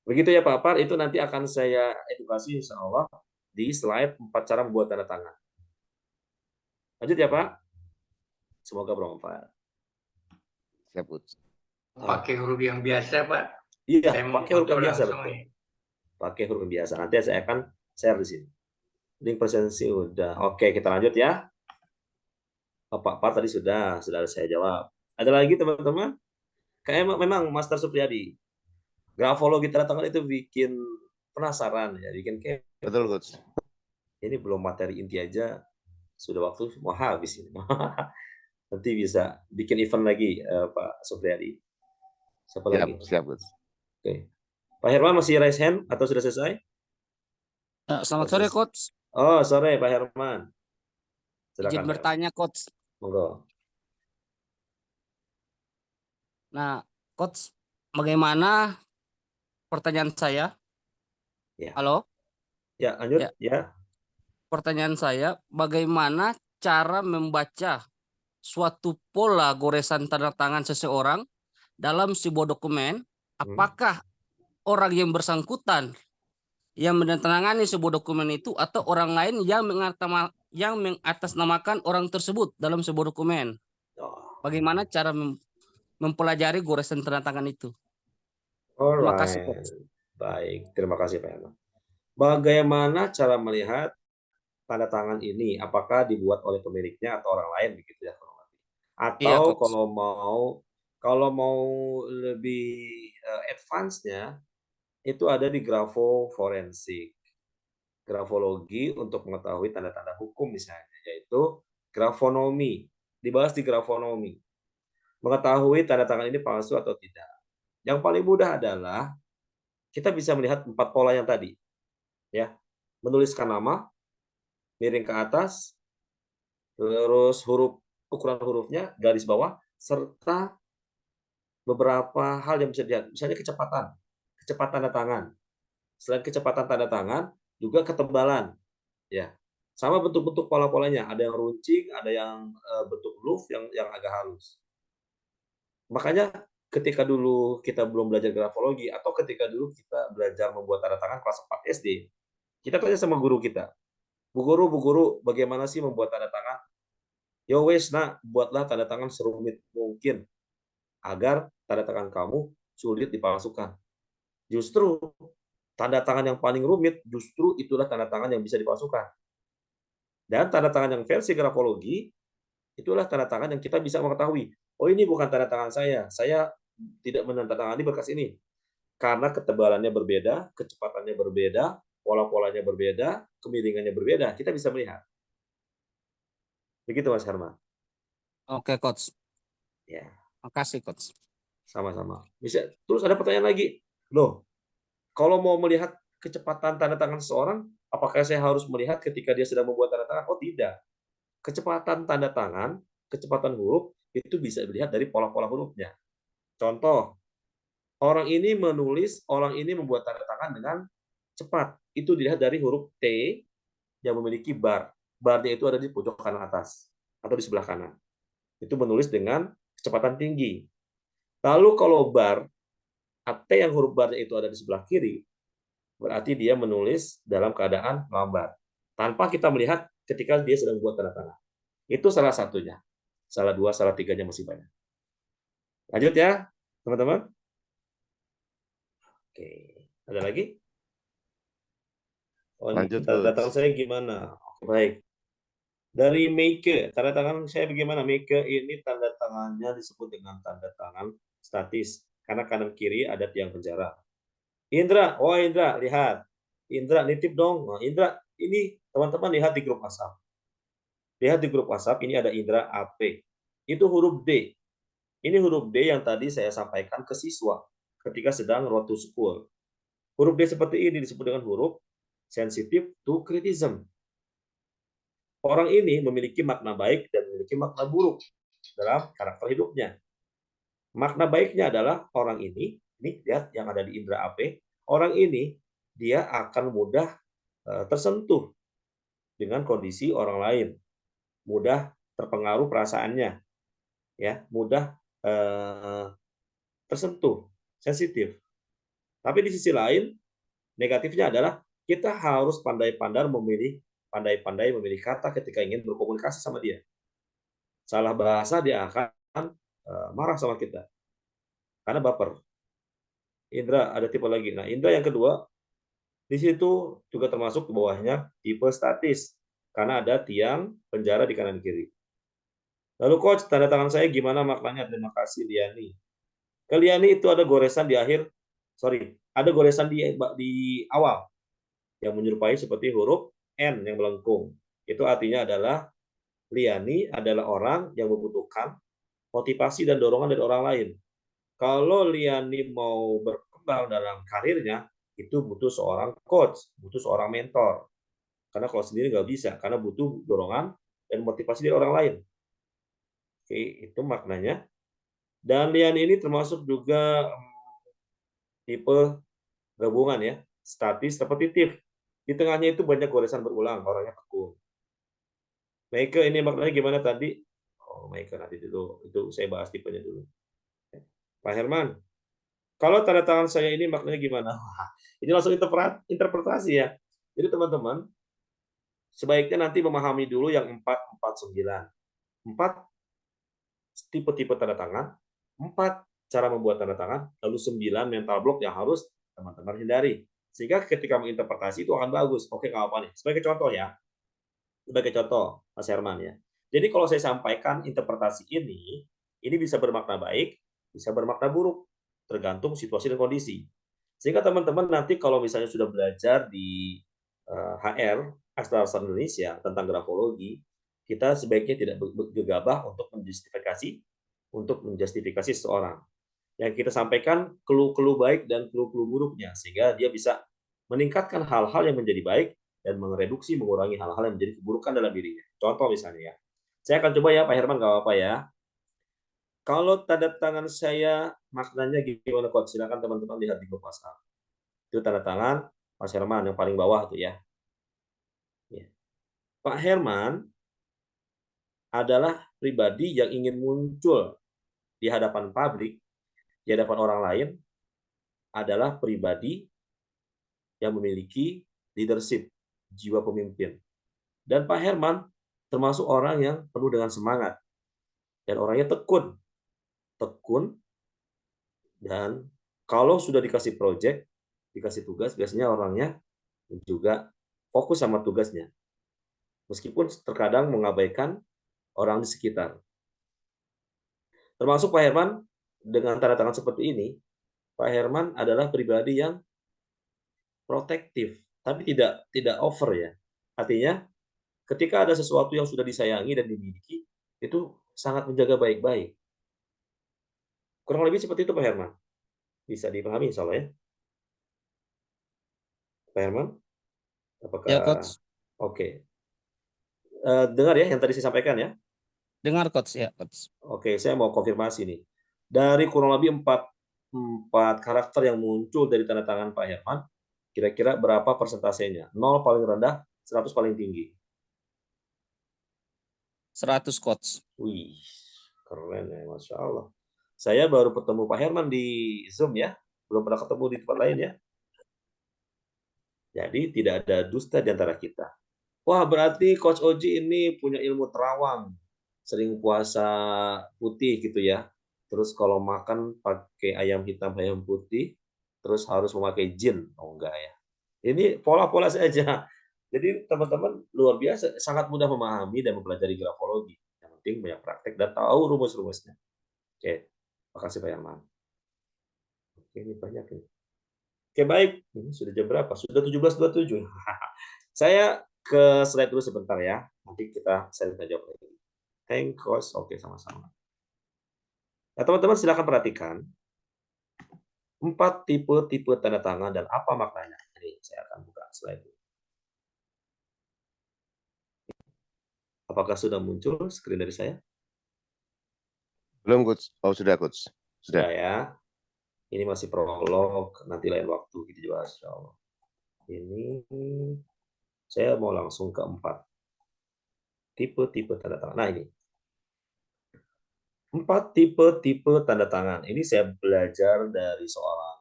Begitu ya Pak Par, itu nanti akan saya edukasi insya Allah di slide 4 cara membuat tanda tangan. Lanjut ya Pak. Semoga bermanfaat. Siap, Bud. Pakai huruf yang biasa Pak. Iya, Saya mau pakai huruf foto yang biasa langsung betul. nih. Pakai huruf yang biasa. Nanti saya akan share di sini. Link presensi udah. Oke, kita lanjut ya. Pak Par tadi sudah saya jawab. Ada lagi teman-teman? Kayak memang Master Supriyadi. Grafologi tanda tangan itu bikin penasaran ya, bikin kayak Betul, Coach. ini belum materi inti aja sudah waktu mau habis ini. Nanti bisa bikin event lagi Pak Supriyadi. Siapa lagi? Siap, Coach. Oke. Pak Herman masih raise hand atau sudah selesai? Selamat sore, Coach. Oh, sore Pak Herman. Silakan. Izin bertanya, Coach. Monggo. Nah, Coach, bagaimana pertanyaan saya? Ya. Halo? Ya, lanjut. Ya. Pertanyaan saya, bagaimana cara membaca suatu pola goresan tanda tangan seseorang dalam sebuah dokumen? Apakah orang yang bersangkutan yang menandatangani sebuah dokumen itu atau orang lain yang mengatasnamakan orang tersebut dalam sebuah dokumen? Bagaimana cara mempelajari goresan tanda tangan itu? Terima kasih, Coach. Baik, terima kasih Pak Herman. Bagaimana cara melihat tanda tangan ini? Apakah dibuat oleh pemiliknya atau orang lain begitu ya? Atau kalau mau lebih advance-nya itu ada di grafo forensik. Grafologi untuk mengetahui tanda-tanda hukum misalnya, yaitu grafonomi. Dibahas di grafonomi. Mengetahui tanda tangan ini palsu atau tidak. Yang paling mudah adalah kita bisa melihat 4 pola yang tadi. Ya. Menuliskan nama, miring ke atas, terus ukuran hurufnya, garis bawah, serta beberapa hal yang bisa dilihat. Misalnya kecepatan tanda tangan. Selain kecepatan tanda tangan, juga ketebalan. Ya. Sama bentuk-bentuk pola-polanya, ada yang runcing, ada yang bentuk groove yang agak halus. Makanya ketika dulu kita belum belajar grafologi atau ketika dulu kita belajar membuat tanda tangan kelas 4 SD, kita tanya sama guru kita, Bu guru, bagaimana sih membuat tanda tangan? Ya wes, nak, buatlah tanda tangan serumit mungkin agar tanda tangan kamu sulit dipalsukan. Justru tanda tangan yang paling rumit, justru itulah tanda tangan yang bisa dipalsukan. Dan tanda tangan yang versi grafologi, itulah tanda tangan yang kita bisa mengetahui, oh ini bukan tanda tangan saya tidak menandatangani berkas ini. Karena ketebalannya berbeda, kecepatannya berbeda, pola-polanya berbeda, kemiringannya berbeda, kita bisa melihat. Begitu Mas Herman. Oke, Coach. Ya, Makasih, Coach. sama-sama. Bisa. Terus ada pertanyaan lagi. Loh, kalau mau melihat kecepatan tanda tangan seseorang, apakah saya harus melihat ketika dia sedang membuat tanda tangan? Oh, tidak. Kecepatan tanda tangan, kecepatan huruf, itu bisa dilihat dari pola-pola hurufnya. Contoh, orang ini menulis, orang ini membuat tanda tangan dengan cepat. Itu dilihat dari huruf T yang memiliki bar. Barnya itu ada di pojok kanan atas atau di sebelah kanan. Itu menulis dengan kecepatan tinggi. Lalu kalau bar, T yang huruf barnya itu ada di sebelah kiri, berarti dia menulis dalam keadaan melambat. Tanpa kita melihat ketika dia sedang membuat tanda tangan. Itu salah satunya. Salah dua, salah tiganya masih banyak. Lanjut ya, teman-teman. Oke, ada lagi? Oh, ini Lanjut, tanda Coach. tangan saya gimana? Oke, baik. Dari Meike, tanda tangan saya bagaimana? Meike ini tanda tangannya disebut dengan tanda tangan statis. Karena kanan kiri ada tiang penjara. Indra, oh Indra, lihat. Indra, nitip dong. Nah, Indra, ini teman-teman lihat di grup WhatsApp. Lihat di grup WhatsApp, ini ada Indra AP. Itu huruf D. Ini huruf D yang tadi saya sampaikan ke siswa ketika sedang road to school. Huruf D seperti ini disebut dengan huruf sensitive to criticism. Orang ini memiliki makna baik dan memiliki makna buruk dalam karakter hidupnya. Makna baiknya adalah orang ini lihat yang ada di Indra AP, orang ini dia akan mudah tersentuh dengan kondisi orang lain, mudah terpengaruh perasaannya, ya, mudah tersentuh, sensitif. Tapi di sisi lain, negatifnya adalah kita harus pandai-pandai memilih kata ketika ingin berkomunikasi sama dia. Salah bahasa dia akan marah sama kita karena baper. Indra ada tipe lagi. Nah, Indra yang kedua di situ juga termasuk di bawahnya tipe statis karena ada tiang penjara di kanan kiri. Lalu coach, tanda tangan saya gimana maknanya? Terima kasih Liani. Ke Liani itu ada goresan di akhir, ada goresan di awal yang menyerupai seperti huruf N yang melengkung. Itu artinya adalah Liani adalah orang yang membutuhkan motivasi dan dorongan dari orang lain. Kalau Liani mau berkembang dalam karirnya, itu butuh seorang coach, butuh seorang mentor. Karena kalau sendiri nggak bisa, karena butuh dorongan dan motivasi dari orang lain. Oke, itu maknanya. Dan Liani ini termasuk juga tipe gabungan ya, statis, repetitif. Di tengahnya itu banyak goresan berulang, orangnya tekun. Meike ini maknanya gimana tadi? Oh, Meike nanti dulu, itu saya bahas tipenya dulu. Pak Herman, kalau tanda tangan saya ini maknanya gimana? Ini langsung interpretasi ya. Jadi teman-teman, sebaiknya nanti memahami dulu yang 449. 4 tipe-tipe tanda tangan, 4 cara membuat tanda tangan, lalu 9 mental block yang harus teman-teman hindari. Sehingga ketika menginterpretasi itu akan bagus. Oke, nggak apa nih. Sebagai contoh ya, sebagai contoh, Mas Herman ya. Jadi kalau saya sampaikan interpretasi ini bisa bermakna baik, bisa bermakna buruk, tergantung situasi dan kondisi. Sehingga teman-teman nanti kalau misalnya sudah belajar di HR, Aksara Indonesia, tentang grafologi, kita sebaiknya tidak gegabah untuk menjustifikasi seseorang. Yang kita sampaikan clue-clue baik dan clue-clue buruknya, sehingga dia bisa meningkatkan hal-hal yang menjadi baik dan mengurangi hal-hal yang menjadi keburukan dalam dirinya. Contoh misalnya ya. Saya akan coba ya Pak Herman, nggak apa-apa ya. Kalau tanda tangan saya maknanya gimana Coach? Silakan teman-teman lihat di grup WhatsApp. Itu tanda tangan Mas Herman yang paling bawah tuh ya. Pak Herman adalah pribadi yang ingin muncul di hadapan publik, di hadapan orang lain, adalah pribadi yang memiliki leadership, jiwa pemimpin. Dan Pak Herman termasuk orang yang penuh dengan semangat. Dan orangnya tekun. Dan kalau sudah dikasih proyek, dikasih tugas, biasanya orangnya juga fokus sama tugasnya. meskipun terkadang mengabaikan orang di sekitar. Termasuk Pak Herman, dengan tanda tangan seperti ini, Pak Herman adalah pribadi yang protektif, tapi tidak over ya. Artinya, ketika ada sesuatu yang sudah disayangi dan dimiliki, itu sangat menjaga baik-baik. Kurang lebih seperti itu Pak Herman. Bisa dipahami insya Allah ya. Pak Herman? Apakah Ya, Coach. Oke. Dengar ya yang tadi saya sampaikan ya. Dengar, Coach. Ya, Coach. Oke, saya mau konfirmasi nih. Dari kurang lebih empat karakter yang muncul dari tanda tangan Pak Herman, kira-kira berapa persentasenya? 0 paling rendah, 100 paling tinggi. 100, Coach. Wih, keren ya, Masya Allah. Saya baru ketemu Pak Herman di Zoom ya, belum pernah ketemu di tempat lain ya. Jadi tidak ada dusta di antara kita. Wah, berarti Coach Oji ini punya ilmu terawang, sering puasa putih gitu ya. Terus kalau makan pakai ayam hitam, ayam putih, terus harus memakai jin. Oh enggak ya. Ini pola-pola saja. Jadi teman-teman luar biasa, sangat mudah memahami dan mempelajari grafologi. Yang penting banyak praktek dan tahu rumus-rumusnya. Oke, makasih Pak Herman. Oke, ini banyak ini. Oke, baik. Ini sudah jam berapa? Sudah 17.27. Saya ke slide dulu sebentar ya. Nanti saya jawab lagi. Thank Coach. Oke, sama-sama. Nah, teman-teman silakan perhatikan 4 tipe tanda tangan dan apa maknanya. Ini saya akan buka slide dulu. Apakah sudah muncul screen dari saya? Belum, Coach. Oh, sudah, Coach. Sudah ya. Ini masih prolog, nanti lain waktu kita juga insya Allah. Ini saya mau langsung ke 4 tipe tanda tangan. Nah, ini 4 tipe tanda tangan. Ini saya belajar dari seorang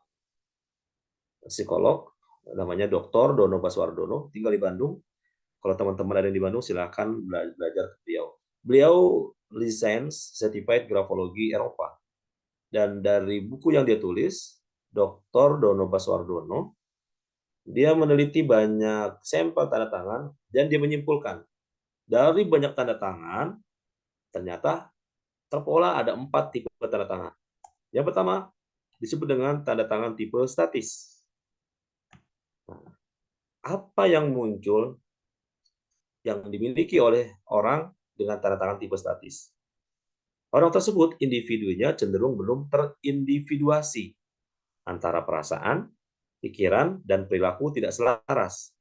psikolog, namanya Dr. Dono Baswardono, tinggal di Bandung. Kalau teman-teman ada yang di Bandung, silakan belajar ke beliau. Beliau license certified grafologi Eropa. Dan dari buku yang dia tulis, Dr. Dono Baswardono, dia meneliti banyak sampel tanda tangan dan dia menyimpulkan dari banyak tanda tangan ternyata terpola ada 4 tipe tanda tangan. Yang pertama disebut dengan tanda tangan tipe statis. Nah, apa yang muncul yang dimiliki oleh orang dengan tanda tangan tipe statis? Orang tersebut individunya cenderung belum terindividuasi antara perasaan, pikiran, dan perilaku tidak selaras.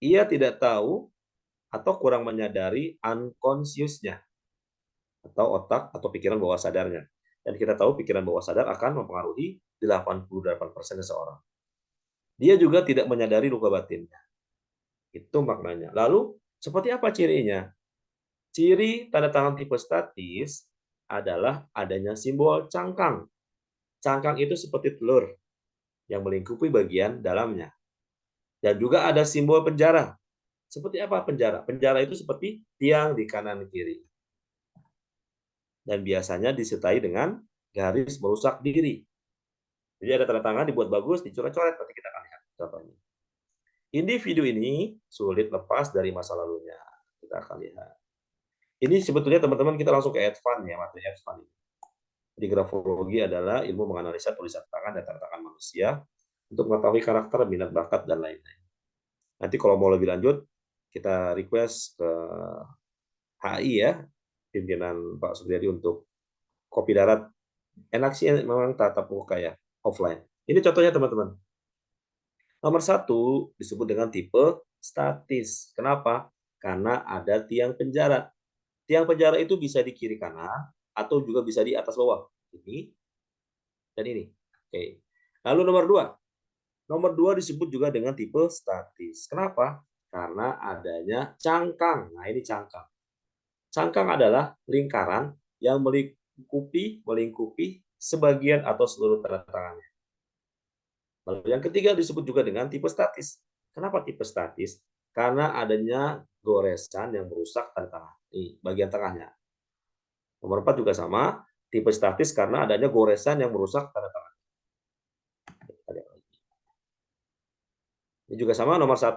Ia tidak tahu atau kurang menyadari unconscious-nya atau otak atau pikiran bawah sadarnya. Dan kita tahu pikiran bawah sadar akan mempengaruhi 88% seseorang. Dia juga tidak menyadari luka batinnya. Itu maknanya. Lalu, seperti apa cirinya? Ciri tanda tangan tipe statis adalah adanya simbol cangkang. Cangkang itu seperti telur yang melingkupi bagian dalamnya. Dan juga ada simbol penjara. Seperti apa penjara? Penjara itu seperti tiang di kanan kiri. Dan biasanya disertai dengan garis merusak diri. Jadi ada tanda tangan dibuat bagus, dicoret-coret, nanti kita akan lihat contohnya. Individu ini sulit lepas dari masa lalunya. Kita akan lihat. Ini sebetulnya teman-teman kita langsung ke advance ya, materi advance ini. Di grafologi adalah ilmu menganalisa tulisan tangan dan tanda tangan manusia untuk mengetahui karakter, minat, bakat, dan lain-lain. Nanti kalau mau lebih lanjut, kita request ke HI ya, pimpinan Pak Supriyadi untuk kopi darat. Enak sih memang tatap muka ya, offline. Ini contohnya teman-teman. Nomor 1 disebut dengan tipe statis. Kenapa? Karena ada tiang penjara. Tiang penjara itu bisa di kiri kanan atau juga bisa di atas bawah. Ini dan ini. Oke. Lalu nomor 2. Nomor 2 disebut juga dengan tipe statis. Kenapa? Karena adanya cangkang. Nah, ini cangkang. Cangkang adalah lingkaran yang melingkupi sebagian atau seluruh tanda tangannya. Lalu yang ketiga disebut juga dengan tipe statis. Kenapa tipe statis? Karena adanya goresan yang merusak tanda tangan. Ini bagian tengahnya. Nomor 4 juga sama, tipe statis karena adanya goresan yang merusak tanda tangan. Ini juga sama nomor 1.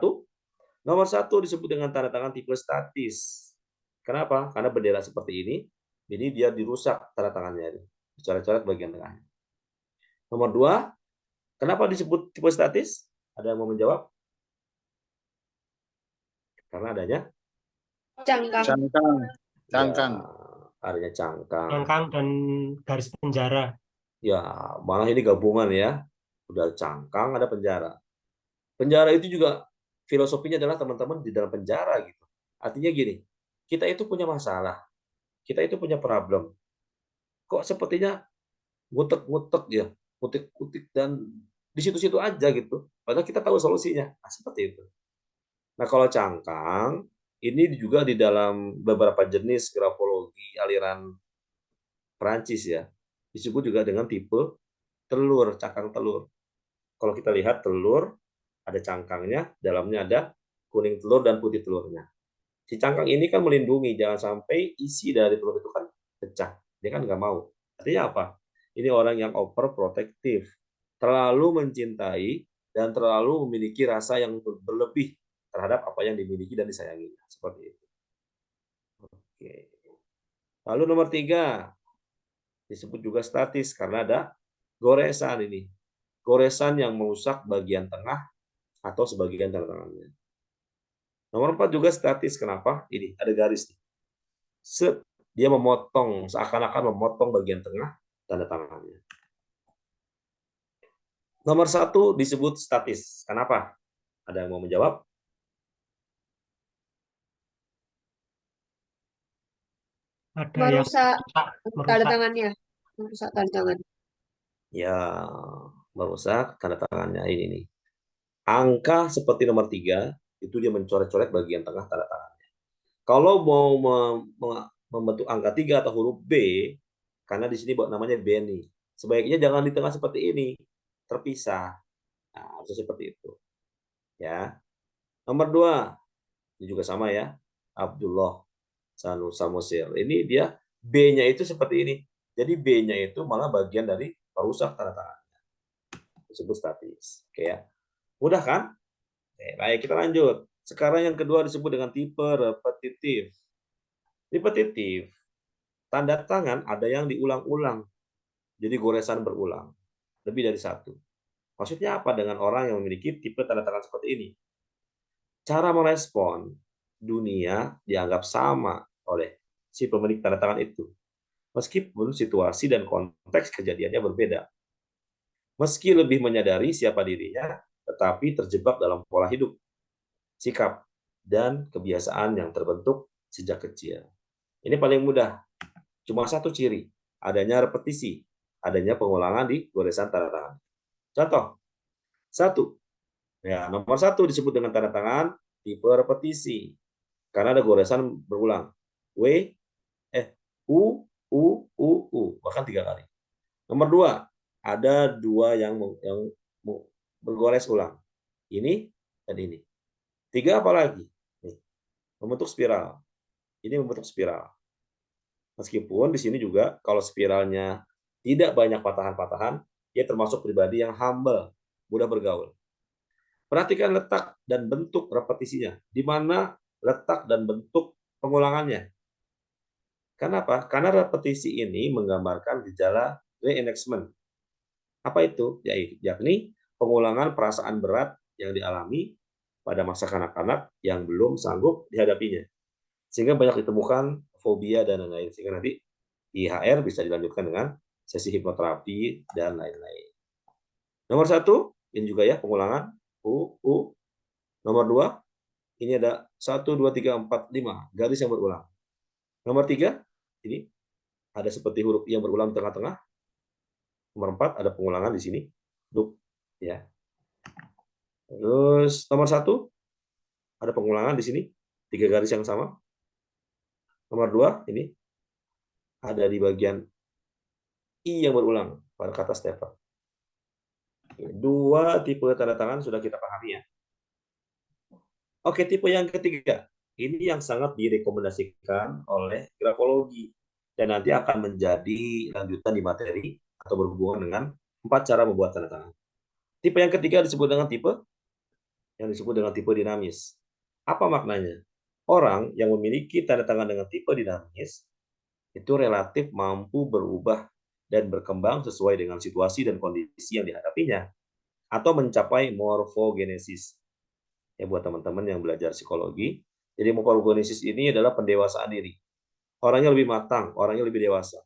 Nomor 1 disebut dengan tanda tangan tipe statis. Kenapa? Karena bendera seperti ini dia dirusak tanda tangannya. Dicoret-coret bagian tengahnya. Nomor 2, kenapa disebut tipe statis? Ada yang mau menjawab? Karena adanya Cangkang. cangkang. Adanya cangkang. Cangkang dan garis penjara. Ya, malah ini gabungan ya. Udah cangkang, ada penjara. Penjara itu juga filosofinya adalah teman-teman di dalam penjara gitu. Artinya gini, kita itu punya masalah. Kita itu punya problem. Kok sepertinya ngutek-ngutek ya, kutik-kutik dan di situ-situ aja gitu. Padahal kita tahu solusinya. Nah, seperti itu. Nah, kalau cangkang, ini juga di dalam beberapa jenis grafologi aliran Perancis ya, disebut juga dengan tipe telur, cangkang telur. Kalau kita lihat telur, ada cangkangnya, dalamnya ada kuning telur dan putih telurnya. Si cangkang ini kan melindungi, jangan sampai isi dari telur itu kan pecah. Dia kan nggak mau. Artinya apa? Ini orang yang overprotective, terlalu mencintai dan terlalu memiliki rasa yang berlebih terhadap apa yang dimiliki dan disayangi. Seperti itu. Oke. Lalu nomor 3, disebut juga statis karena ada goresan ini. Goresan yang merusak bagian tengah atau sebagian tanda tangannya. Nomor 4 juga statis. Kenapa? Ini ada garis. Dia memotong, seakan-akan memotong bagian tengah tanda tangannya. Nomor 1 disebut statis. Kenapa? Ada yang mau menjawab? Ada Merusak yang tanda tangannya. Merusak tanda tangan. Ya, merusak tanda tangannya ini nih. Angka seperti nomor 3, itu dia mencoret-coret bagian tengah tanda tangannya. Kalau mau membentuk angka 3 atau huruf B, karena di sini namanya Benny, sebaiknya jangan di tengah seperti ini, terpisah. Nah, harusnya seperti itu. Ya. Nomor 2, ini juga sama ya, Abdullah Samosir. Ini dia B-nya itu seperti ini. Jadi B-nya itu malah bagian dari perusak tanda tangannya. Disebut statis. Oke ya. Mudah kan? Oke, baik, kita lanjut. Sekarang yang kedua disebut dengan tipe repetitif. Repetitif, tanda tangan ada yang diulang-ulang. Jadi goresan berulang. Lebih dari 1. Maksudnya apa dengan orang yang memiliki tipe tanda tangan seperti ini? Cara merespon dunia dianggap sama oleh si pemilik tanda tangan itu. Meskipun situasi dan konteks kejadiannya berbeda. Meski lebih menyadari siapa dirinya, tetapi terjebak dalam pola hidup, sikap, dan kebiasaan yang terbentuk sejak kecil. Ini paling mudah. Cuma 1 ciri, adanya repetisi, adanya pengulangan di goresan tanda tangan. Contoh, 1. Ya, nomor 1 disebut dengan tanda tangan tipe repetisi. Karena ada goresan berulang. U, bahkan 3 kali. Nomor 2, ada 2 yang bergores ulang. Ini dan ini. 3 apa lagi? Nih, membentuk spiral. Ini membentuk spiral. Meskipun di sini juga kalau spiralnya tidak banyak patahan-patahan, dia termasuk pribadi yang humble, mudah bergaul. Perhatikan letak dan bentuk repetisinya. Di mana letak dan bentuk pengulangannya. Kenapa? Karena repetisi ini menggambarkan gejala reenactment. Apa itu? Yakni pengulangan perasaan berat yang dialami pada masa kanak-kanak yang belum sanggup dihadapinya. Sehingga banyak ditemukan fobia dan lain-lain. Sehingga nanti IHR bisa dilanjutkan dengan sesi hipnoterapi dan lain-lain. Nomor 1, ini juga ya pengulangan. Nomor 2, ini ada 1, 2, 3, 4, 5 garis yang berulang. Nomor 3, ini ada seperti huruf I yang berulang di tengah-tengah. Nomor 4, ada pengulangan di sini. Ya. Terus nomor 1, ada pengulangan di sini. 3 garis yang sama. Nomor 2, ini ada di bagian I yang berulang pada kata Stephen. 2 tipe tanda tangan sudah kita pahami ya. Oke, tipe yang ketiga. Ini yang sangat direkomendasikan oleh grafologi dan nanti akan menjadi lanjutan di materi atau berhubungan dengan 4 cara membuat tanda tangan. Tipe yang ketiga disebut dengan tipe dinamis. Apa maknanya? Orang yang memiliki tanda tangan dengan tipe dinamis itu relatif mampu berubah dan berkembang sesuai dengan situasi dan kondisi yang dihadapinya, atau mencapai morfogenesis. Ya, buat teman-teman yang belajar psikologi, jadi morfogenesis ini adalah pendewasaan diri. Orangnya lebih matang, orangnya lebih dewasa.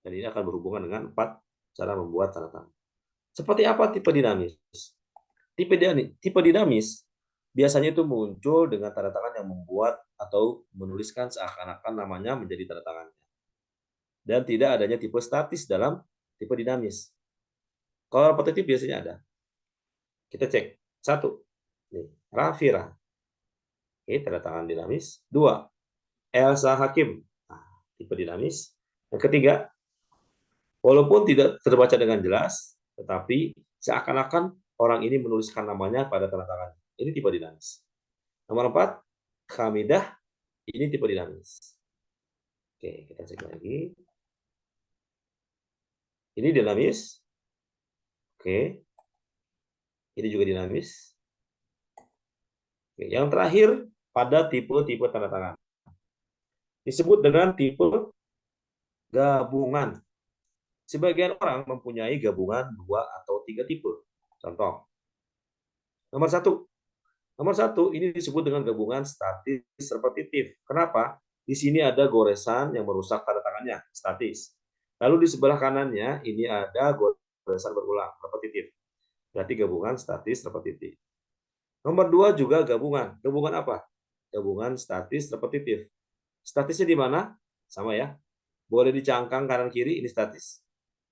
Dan ini akan berhubungan dengan 4 cara membuat tanda tangan. Seperti apa tipe dinamis? Tipe dinamis biasanya itu muncul dengan tanda tangan yang membuat atau menuliskan seakan-akan namanya menjadi tanda tangannya. Dan tidak adanya tipe statis dalam tipe dinamis. Kalau repetitif biasanya ada. Kita cek. 1. Nih, Rafira. Oke, tanda tangan dinamis. 2. Elsa Hakim. Nah, tipe dinamis. Yang ketiga, walaupun tidak terbaca dengan jelas, tetapi seakan-akan orang ini menuliskan namanya pada tanda tangan. Ini tipe dinamis. Nomor 4, Hamidah. Ini tipe dinamis. Oke, kita cek lagi. Ini dinamis. Oke. Ini juga dinamis. Oke, yang terakhir pada tipe-tipe tanda tangan. Disebut dengan tipe gabungan. Sebagian orang mempunyai gabungan 2 atau 3 tipe. Contoh. Nomor 1 ini disebut dengan gabungan statis repetitif. Kenapa? Di sini ada goresan yang merusak tanda tangannya, statis. Lalu di sebelah kanannya ini ada goresan berulang, repetitif. Berarti gabungan statis repetitif. Nomor 2 juga gabungan. Gabungan apa? Gabungan statis repetitif. Statisnya di mana? Sama ya. Boleh dicangkang kanan kiri, ini statis.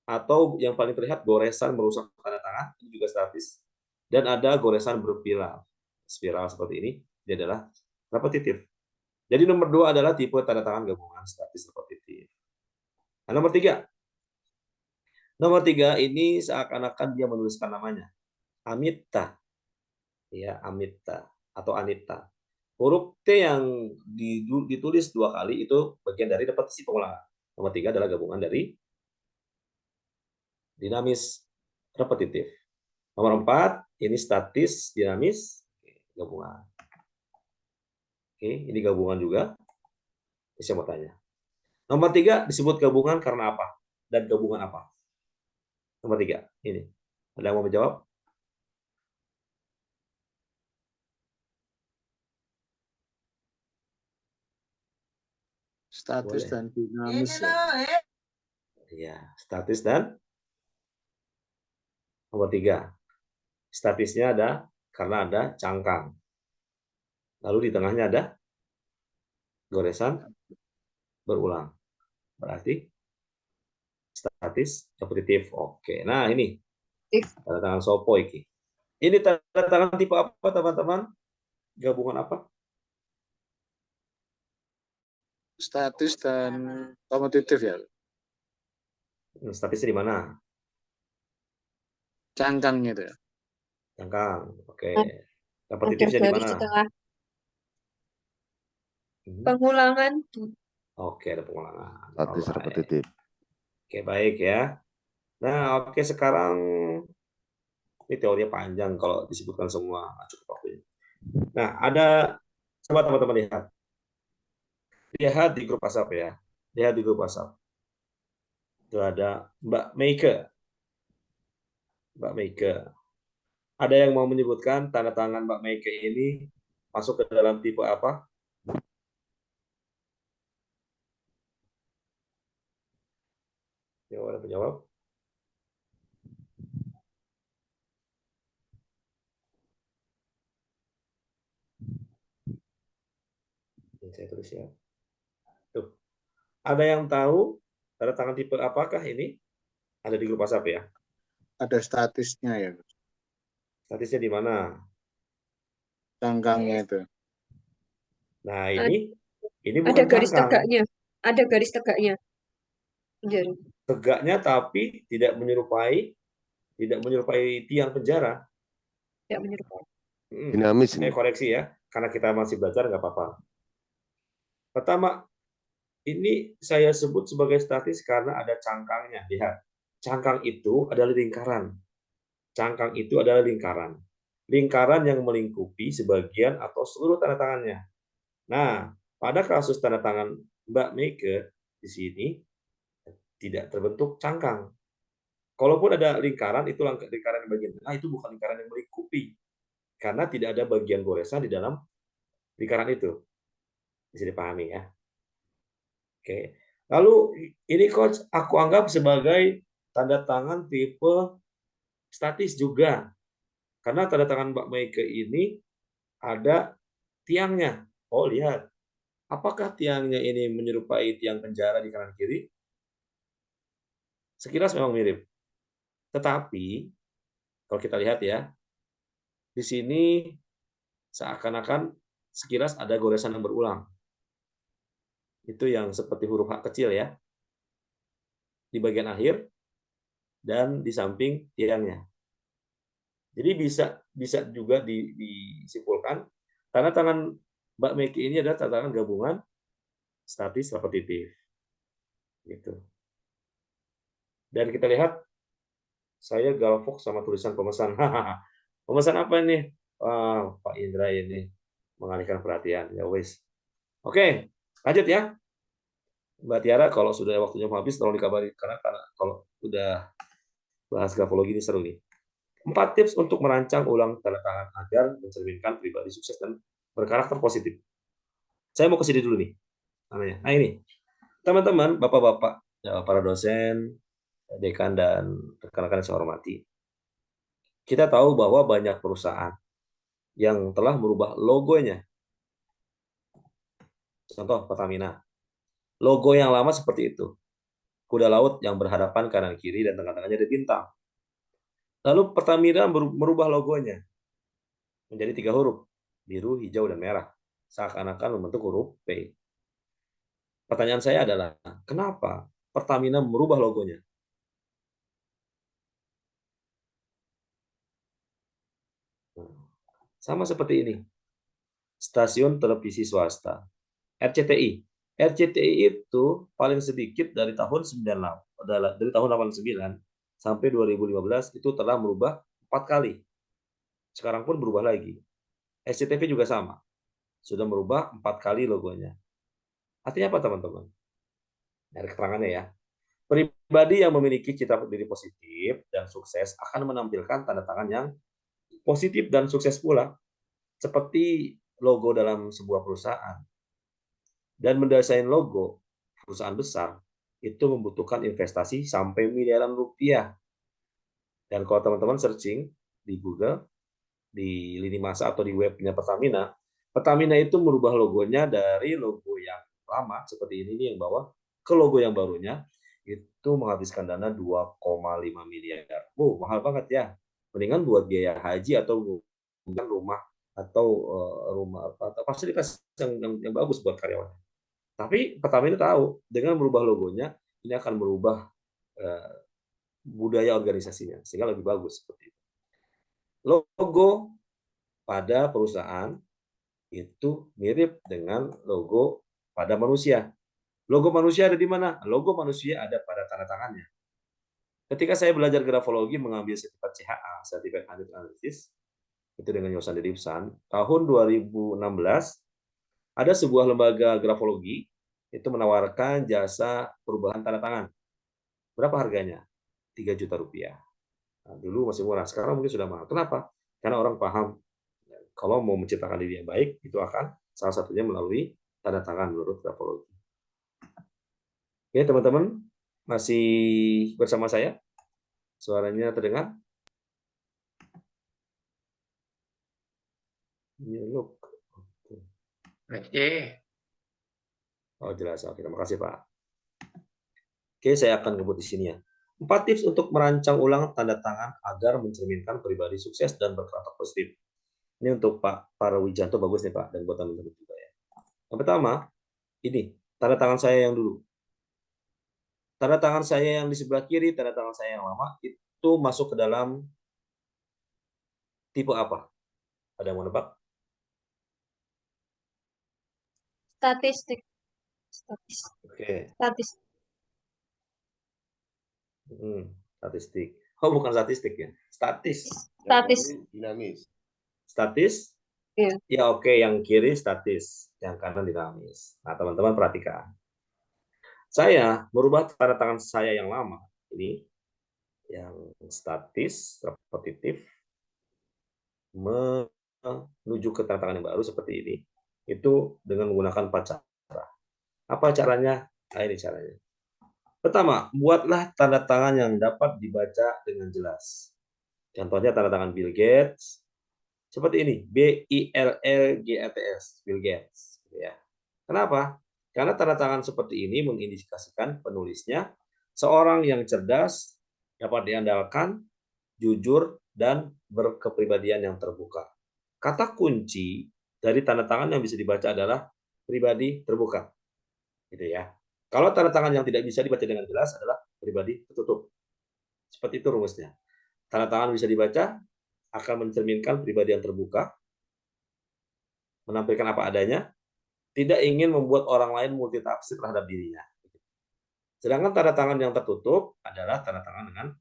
Atau yang paling terlihat goresan merusak tanda tangan, ini juga statis. Dan ada goresan berspiral. Spiral seperti ini, ini adalah repetitif. Jadi nomor 2 adalah tipe tanda tangan gabungan statis repetitif. Nah, nomor 3. Nomor 3 ini seakan-akan dia menuliskan namanya. Amita. Ya, Amita atau Anita. Huruf T yang ditulis 2 kali itu bagian dari repetisi pengulangan. Nomor 3 adalah gabungan dari dinamis repetitif. Nomor 4 ini statis dinamis gabungan. Oke, ini gabungan juga. Saya mau tanya. Nomor 3 disebut gabungan karena apa? Dan gabungan apa? Nomor 3 ini. Ada yang mau menjawab? Statis Boleh. dan dinamis ya. Ya, statis dan nomor 3. Statisnya ada karena ada cangkang. Lalu di tengahnya ada goresan berulang. Berarti statis repetitif. Oke. Nah, ini tanda tangan sopo iki. Ini tanda tangan tipe apa, teman-teman? Gabungan apa? Statis dan kompetitif ya. Statisnya di mana? Cangkangnya itu ya. Cangkang. Oke. Ada Repetitifnya di garis mana? setelah pengulangan. Oke, ada pengulangan. Statis Alright. repetitif. Oke, baik ya. Nah, oke, sekarang ini teorinya panjang kalau disebutkan semua, nggak cukup waktunya. Nah, ada, coba teman-teman lihat. Lihat di grup WhatsApp ya. Lihat di grup WhatsApp. Itu ada Mbak Meike. Mbak Meike. Ada yang mau menyebutkan tanda tangan Mbak Meike ini masuk ke dalam tipe apa? Ada penjawab? Ini saya tulis ya. Tuh. Ada yang tahu tanda tangan tipe apakah ini? Ada di grup WhatsApp ya? Ada statisnya ya. Statisnya di mana? Cangkangnya itu. Nah, ini Ada bukan garis cangkang. tegaknya. Ada garis tegaknya. Jari. Tegaknya tapi tidak menyerupai tiang penjara. Tidak menyerupai. Dinamis Saya ini. koreksi ya, karena kita masih belajar nggak apa-apa. Pertama, ini saya sebut sebagai statis karena ada cangkangnya. Lihat, cangkang itu adalah lingkaran. Cangkang itu adalah lingkaran. lingkaran yang melingkupi sebagian atau seluruh tanda tangannya. Nah, pada kasus tanda tangan Mbak Meike di sini tidak terbentuk cangkang. Kalaupun ada lingkaran, itu lingkaran yang bagian tengah, itu bukan lingkaran yang melingkupi. Karena tidak ada bagian goresan di dalam lingkaran itu. Bisa dipahami ya. Oke. Lalu ini coach aku anggap sebagai tanda tangan tipe statis juga. Karena tanda tangan Mbak Meike ini ada tiangnya. Oh, lihat. Apakah tiangnya ini menyerupai tiang penjara di kanan kiri? Sekilas memang mirip. Tetapi, kalau kita lihat ya, di sini seakan-akan sekilas ada goresan yang berulang. Itu yang seperti huruf H kecil ya. Di bagian akhir dan di samping tiangnya. Jadi bisa juga disimpulkan tanda tangan Mbak Meike ini adalah tanda tangan gabungan statis repetitif. Gitu. Dan kita lihat saya galvok sama tulisan pemesan. Pemesan apa ini? Pak Indra ini mengalihkan perhatian. Ya wes. Oke, lanjut ya. Mbak Tiara, kalau sudah waktunya habis tolong dikabari karena kalau udah bahas grafologi ini seru nih. 4 tips untuk merancang ulang tanda tangan agar mencerminkan pribadi sukses dan berkarakter positif. Saya mau ke sini dulu nih. Nah ini, teman-teman, bapak-bapak, ya, para dosen, dekan dan rekan-rekan yang saya hormati. Kita tahu bahwa banyak perusahaan yang telah merubah logonya. Contoh Pertamina. Logo yang lama seperti itu. Kuda laut yang berhadapan kanan kiri dan tengah-tengahnya ada bintang. Lalu Pertamina merubah logonya menjadi 3 huruf, biru, hijau, dan merah. Seakan-akan membentuk huruf P. Pertanyaan saya adalah, kenapa Pertamina merubah logonya? Sama seperti ini. Stasiun televisi swasta. RCTI. RCTI itu paling sedikit dari tahun 89 sampai 2015 itu telah merubah 4 kali. Sekarang pun berubah lagi. SCTV juga sama. Sudah merubah 4 kali logonya. Artinya apa teman-teman? Dari keterangannya ya. Pribadi yang memiliki citra diri positif dan sukses akan menampilkan tanda tangan yang positif dan sukses pula. Seperti logo dalam sebuah perusahaan. Dan mendesain logo perusahaan besar itu membutuhkan investasi sampai miliaran rupiah. Dan kalau teman-teman searching di Google, di lini masa atau di webnya Pertamina, Pertamina itu merubah logonya dari logo yang lama seperti ini yang bawah ke logo yang barunya itu menghabiskan dana 2,5 miliar. Mahal banget ya. Mendingan buat biaya haji atau rumah atau fasilitas yang bagus buat karyawan. Tapi Pertamina tahu dengan merubah logonya ini akan merubah budaya organisasinya sehingga lebih bagus seperti itu. Logo pada perusahaan itu mirip dengan logo pada manusia. Logo manusia ada di mana? Logo manusia ada pada tanda tangannya. Ketika saya belajar grafologi mengambil sertifikat CHA, Certified Handwriting Analysis, itu dengan Yosan Dedipsan, tahun 2016 ada sebuah lembaga grafologi itu menawarkan jasa perubahan tanda tangan. Berapa harganya? 3 juta rupiah. Nah, dulu masih murah, sekarang mungkin sudah mahal. Kenapa? Karena orang paham kalau mau menciptakan diri yang baik itu akan salah satunya melalui tanda tangan menurut grafologi. Oke, teman-teman masih bersama saya? Suaranya terdengar? Look. Oh, jelas. Oke, terima kasih, Pak. Oke, saya akan ngebut di sini ya. 4 tips untuk merancang ulang tanda tangan agar mencerminkan pribadi sukses dan berkarakter positif. Ini untuk Pak Parawijanto bagus nih, Pak, dan buat teman-teman juga ya. Yang pertama, ini tanda tangan saya yang dulu. Tanda tangan saya yang di sebelah kiri, tanda tangan saya yang lama itu masuk ke dalam tipe apa? Ada yang mau nebak? Statistik. Oke. Statistik. Statistik. Oh, bukan statistik ya. Statis. Statis. Dinamis. Statis? Iya. Ya oke, yang kiri statis, yang kanan dinamis. Nah, teman-teman perhatikan. Saya merubah tanda tangan saya yang lama, ini yang statis, repetitif, menuju ke tanda tangan yang baru seperti ini, itu dengan menggunakan 4 cara. Apa caranya? Nah, ini caranya. Pertama, buatlah tanda tangan yang dapat dibaca dengan jelas. Contohnya tanda tangan Bill Gates, seperti ini, BILLGATS, Bill Gates. Ya. Kenapa? Karena tanda tangan seperti ini mengindikasikan penulisnya seorang yang cerdas, dapat diandalkan, jujur, dan berkepribadian yang terbuka. Kata kunci dari tanda tangan yang bisa dibaca adalah pribadi terbuka. Gitu ya. Kalau tanda tangan yang tidak bisa dibaca dengan jelas adalah pribadi tertutup. Seperti itu rumusnya. Tanda tangan bisa dibaca akan mencerminkan pribadi yang terbuka, menampilkan apa adanya, tidak ingin membuat orang lain multitafsir terhadap dirinya. Sedangkan tanda tangan yang tertutup adalah tanda tangan dengan,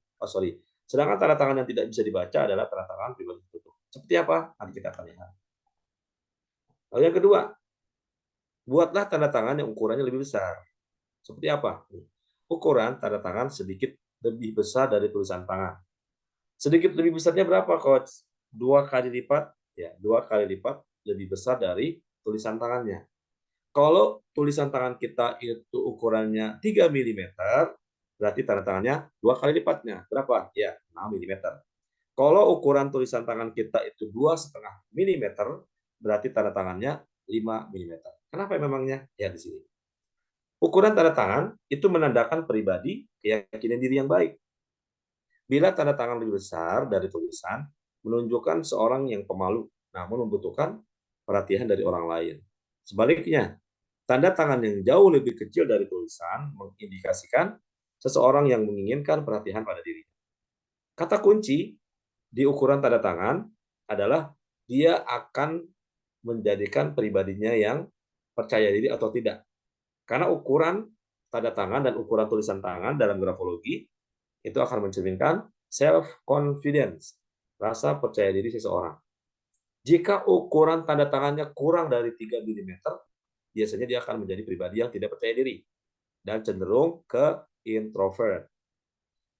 sedangkan tanda tangan yang tidak bisa dibaca adalah tanda tangan pribadi tertutup. Seperti apa? Nanti kita akan lihat. Lalu yang kedua, buatlah tanda tangan yang ukurannya lebih besar. Seperti apa? Ukuran tanda tangan sedikit lebih besar dari tulisan tangan. Sedikit lebih besarnya berapa, Coach? 2 kali lipat, ya, 2 kali lipat lebih besar dari tulisan tangannya. Kalau tulisan tangan kita itu ukurannya 3 mm, berarti tanda tangannya 2 kali lipatnya. Berapa? Ya, 6 mm. Kalau ukuran tulisan tangan kita itu 2,5 mm, berarti tanda tangannya 5 mm. Kenapa memangnya? Ya, di sini. Ukuran tanda tangan itu menandakan pribadi, keyakinan diri yang baik. Bila tanda tangan lebih besar dari tulisan, menunjukkan seorang yang pemalu, namun membutuhkan perhatian dari orang lain. Sebaliknya, tanda tangan yang jauh lebih kecil dari tulisan mengindikasikan seseorang yang menginginkan perhatian pada diri. Kata kunci di ukuran tanda tangan adalah dia akan menjadikan pribadinya yang percaya diri atau tidak. Karena ukuran tanda tangan dan ukuran tulisan tangan dalam grafologi itu akan mencerminkan self-confidence, rasa percaya diri seseorang. Jika ukuran tanda tangannya kurang dari 3 mm, biasanya dia akan menjadi pribadi yang tidak percaya diri dan cenderung ke introvert.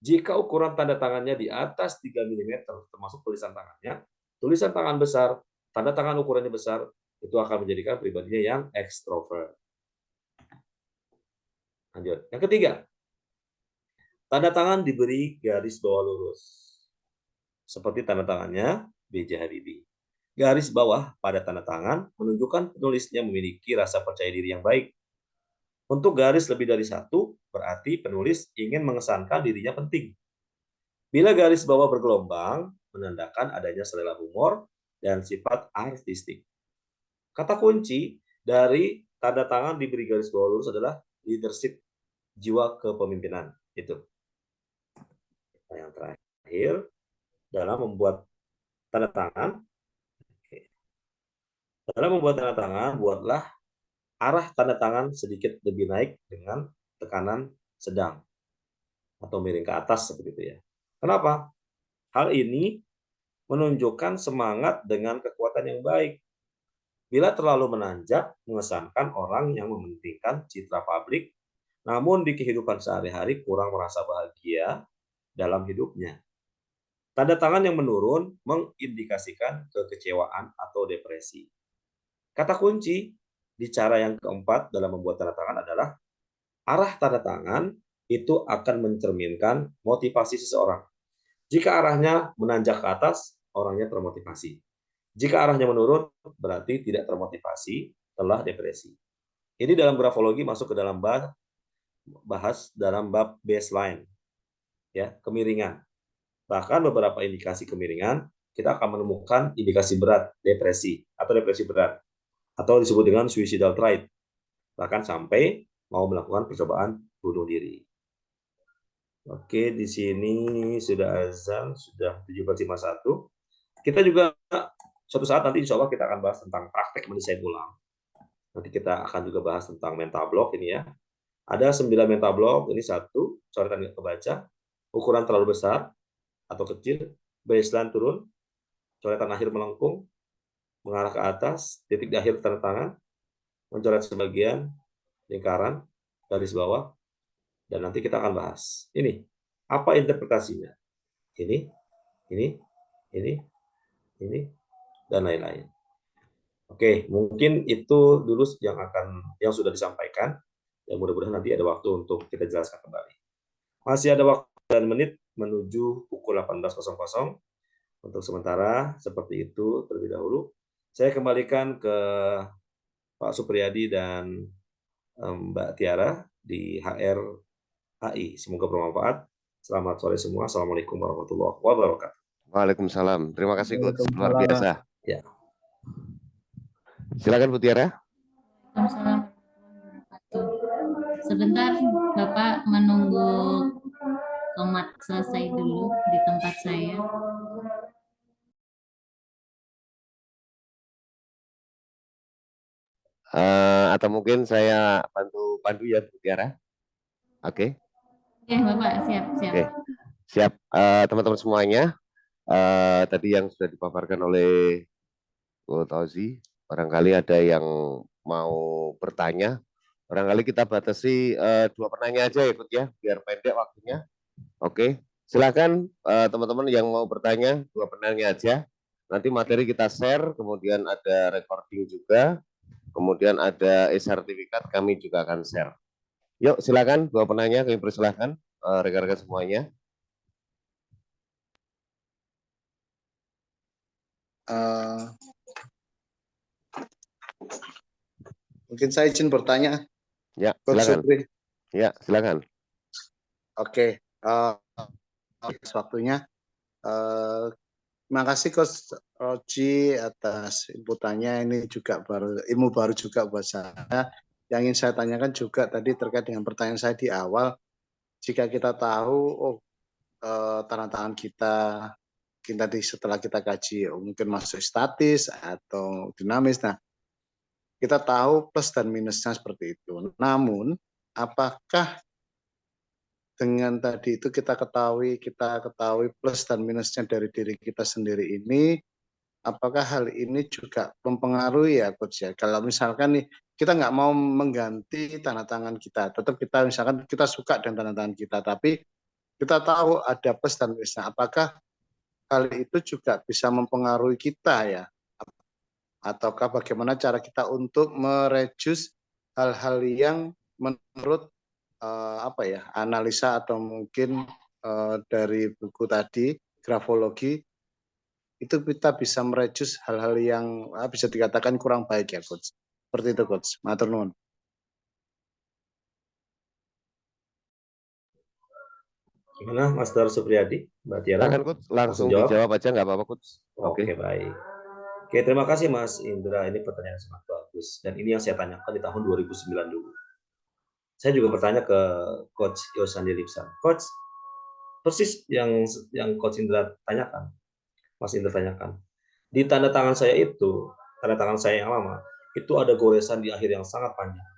Jika ukuran tanda tangannya di atas 3 mm, termasuk tulisan tangannya, tulisan tangan besar, tanda tangan ukurannya besar, itu akan menjadikan pribadinya yang extrovert. Lanjut. Yang ketiga, tanda tangan diberi garis bawah lurus. Seperti tanda tangannya B.J. Habibie. Garis bawah pada tanda tangan menunjukkan penulisnya memiliki rasa percaya diri yang baik. Untuk garis lebih dari 1, berarti penulis ingin mengesankan dirinya penting. Bila garis bawah bergelombang, menandakan adanya selera humor dan sifat artistik. Kata kunci dari tanda tangan diberi garis bawah lurus adalah leadership, jiwa kepemimpinan. Itu. Nah, yang terakhir, dalam membuat tanda tangan, buatlah arah tanda tangan sedikit lebih naik dengan tekanan sedang atau miring ke atas seperti itu ya. Kenapa? Hal ini menunjukkan semangat dengan kekuatan yang baik. Bila terlalu menanjak, mengesankan orang yang mementingkan citra publik, namun di kehidupan sehari-hari kurang merasa bahagia dalam hidupnya. Tanda tangan yang menurun mengindikasikan kekecewaan atau depresi. Kata kunci di cara yang keempat dalam membuat tanda tangan adalah arah tanda tangan itu akan mencerminkan motivasi seseorang. Jika arahnya menanjak ke atas, orangnya termotivasi. Jika arahnya menurun, berarti tidak termotivasi, telah depresi. Ini dalam grafologi masuk ke dalam bahas dalam bab baseline, ya, kemiringan. Bahkan beberapa indikasi kemiringan, kita akan menemukan indikasi berat, depresi, atau depresi berat, atau disebut dengan suicidal trait, bahkan sampai mau melakukan percobaan bunuh diri. Oke, di sini sudah azan, sudah 17.51. Kita juga suatu saat nanti insya Allah kita akan bahas tentang praktek mendesain ulang. Nanti kita akan juga bahas tentang mental block ini ya. Ada 9 mental block, ini 1, coretan nggak kebaca, ukuran terlalu besar atau kecil, baseline turun, coretan akhir melengkung, mengarah ke atas, titik di akhir tanda tangan, mencoret sebagian lingkaran, garis bawah, dan nanti kita akan bahas. Ini, apa interpretasinya? Ini, ini, dan lain-lain. Oke, mungkin itu dulu yang sudah disampaikan, dan mudah-mudahan nanti ada waktu untuk kita jelaskan kembali. Masih ada waktu dan menit menuju pukul 18.00. Untuk sementara, seperti itu terlebih dahulu. Saya kembalikan ke Pak Supriyadi dan Mbak Tiara di HR HI. Semoga bermanfaat. Selamat sore semua. Assalamualaikum warahmatullahi wabarakatuh. Waalaikumsalam. Terima kasih Coach, luar biasa. Ya. Silakan Bu Tiara. Waalaikumsalam warahmatullahi wabarakatuh. Sebentar, Bapak menunggu komat selesai dulu di tempat saya. Atau mungkin saya bantu pandu ya Bu Tiara. Oke. Oke, Bapak, siap. Oke. Siap, teman-teman semuanya. Tadi yang sudah dipaparkan oleh Coach Ozi, barangkali ada yang mau bertanya. Barangkali kita batasi 2 pertanyaan aja ya, Coach ya, biar pendek waktunya. Oke, silakan teman-teman yang mau bertanya 2 pertanyaan aja. Nanti materi kita share, kemudian ada recording juga, kemudian ada e-sertifikat kami juga akan share. Yuk, silakan 2 penanya, kami persilahkan rekan-rekan semuanya. Mungkin saya izin bertanya. Ya, Coach silakan. Supri. Ya, silakan. Oke, waktunya. Terima kasih Coach Roji atas inputannya. Ini juga ilmu baru juga buat saya. Yang ingin saya tanyakan juga tadi terkait dengan pertanyaan saya di awal. Jika kita tahu, tanda tangan kita tadi setelah kita kaji mungkin masuk statis atau dinamis. Nah, kita tahu plus dan minusnya seperti itu. Namun, apakah dengan tadi itu kita ketahui plus dan minusnya dari diri kita sendiri ini, apakah hal ini juga mempengaruhi ya Coach ya? Kalau misalkan nih kita nggak mau mengganti tanda tangan kita, tetap kita misalkan kita suka dengan tanda tangan kita, tapi kita tahu ada plus dan minusnya. Apakah hal itu juga bisa mempengaruhi kita ya? Ataukah bagaimana cara kita untuk mereduce hal-hal yang menurut analisa atau mungkin dari buku tadi grafologi itu kita bisa mereduce hal-hal yang bisa dikatakan kurang baik ya Coach. Seperti itu Coach. Matur nuwun. Gimana Master Supriyadi, Mbak Tiara? Silakan Coach, langsung dijawab aja nggak apa-apa Coach. Oke, baik. Oke, terima kasih Mas Indra. Ini pertanyaan sangat bagus. Dan ini yang saya tanyakan di tahun 2009 dulu. Saya juga bertanya ke Coach Yosandi Lipsan. Coach, persis yang Coach Indra tanyakan, Mas Indra tanyakan. Di tanda tangan saya itu, tanda tangan saya yang lama, itu ada goresan di akhir yang sangat panjang.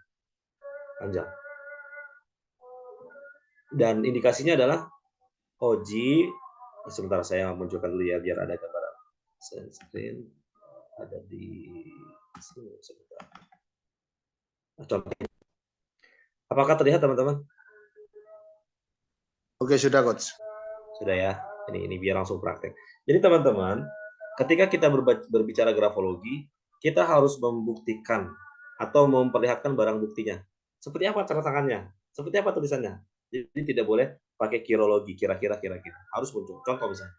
Dan indikasinya adalah Oji, sebentar saya munculkan dulu ya, biar ada gambaran. Screen ada di sini sebentar. Contohnya. Apakah terlihat teman-teman? Oke, sudah Coach. Sudah ya. Ini biar langsung praktek. Jadi teman-teman, ketika kita berbicara grafologi, kita harus membuktikan atau memperlihatkan barang buktinya. Seperti apa tanda tangannya? Seperti apa tulisannya? Jadi tidak boleh pakai kirologi, kira-kira. Harus muncul. Contoh misalnya.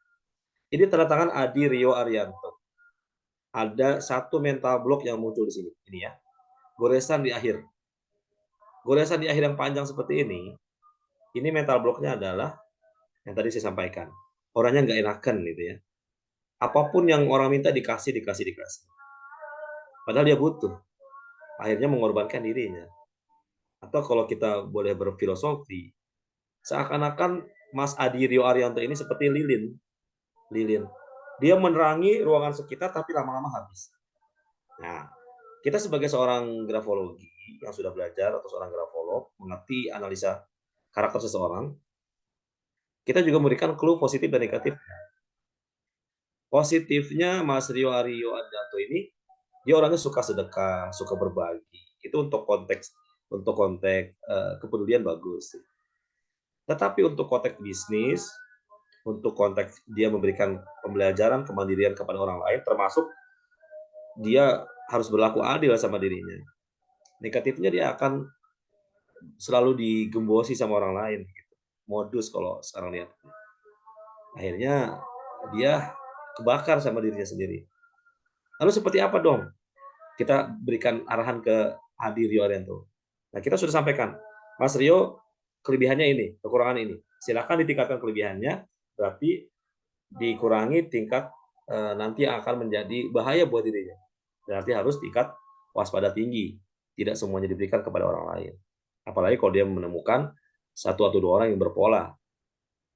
Ini tanda tangan Adi Rio Arianto. Ada satu mental block yang muncul di sini. Ini ya. Goresan di akhir. Goresan di akhir yang panjang seperti ini mental blocknya adalah yang tadi saya sampaikan. Orangnya nggak enakan gitu ya. Apapun yang orang minta dikasih. Padahal dia butuh. Akhirnya mengorbankan dirinya. Atau kalau kita boleh berfilosofi, seakan-akan Mas Adi Rio Arianto ini seperti lilin. Dia menerangi ruangan sekitar tapi lama-lama habis. Nah, kita sebagai seorang grafologi yang sudah belajar atau seorang grafolog mengerti analisa karakter seseorang, kita juga memberikan clue positif dan negatif. Positifnya Mas Rio Arianto ini Dia orangnya suka sedekah, suka berbagi. Itu untuk konteks kepedulian bagus. Tetapi untuk konteks bisnis, untuk konteks dia memberikan pembelajaran kemandirian kepada orang lain, termasuk dia harus berlaku adil sama dirinya. Negatifnya dia akan selalu digembosi sama orang lain. Gitu. Modus kalau sekarang lihat. Akhirnya dia kebakar sama dirinya sendiri. Lalu seperti apa dong? Kita berikan arahan ke Adi Rio Arianto. Nah, kita sudah sampaikan, Mas Rio, kelebihannya ini, kekurangan ini. Silakan ditingkatkan kelebihannya, berarti dikurangi tingkat nanti akan menjadi bahaya buat dirinya. Berarti harus tingkat waspada tinggi. Tidak semuanya diberikan kepada orang lain. Apalagi kalau dia menemukan satu atau dua orang yang berpola.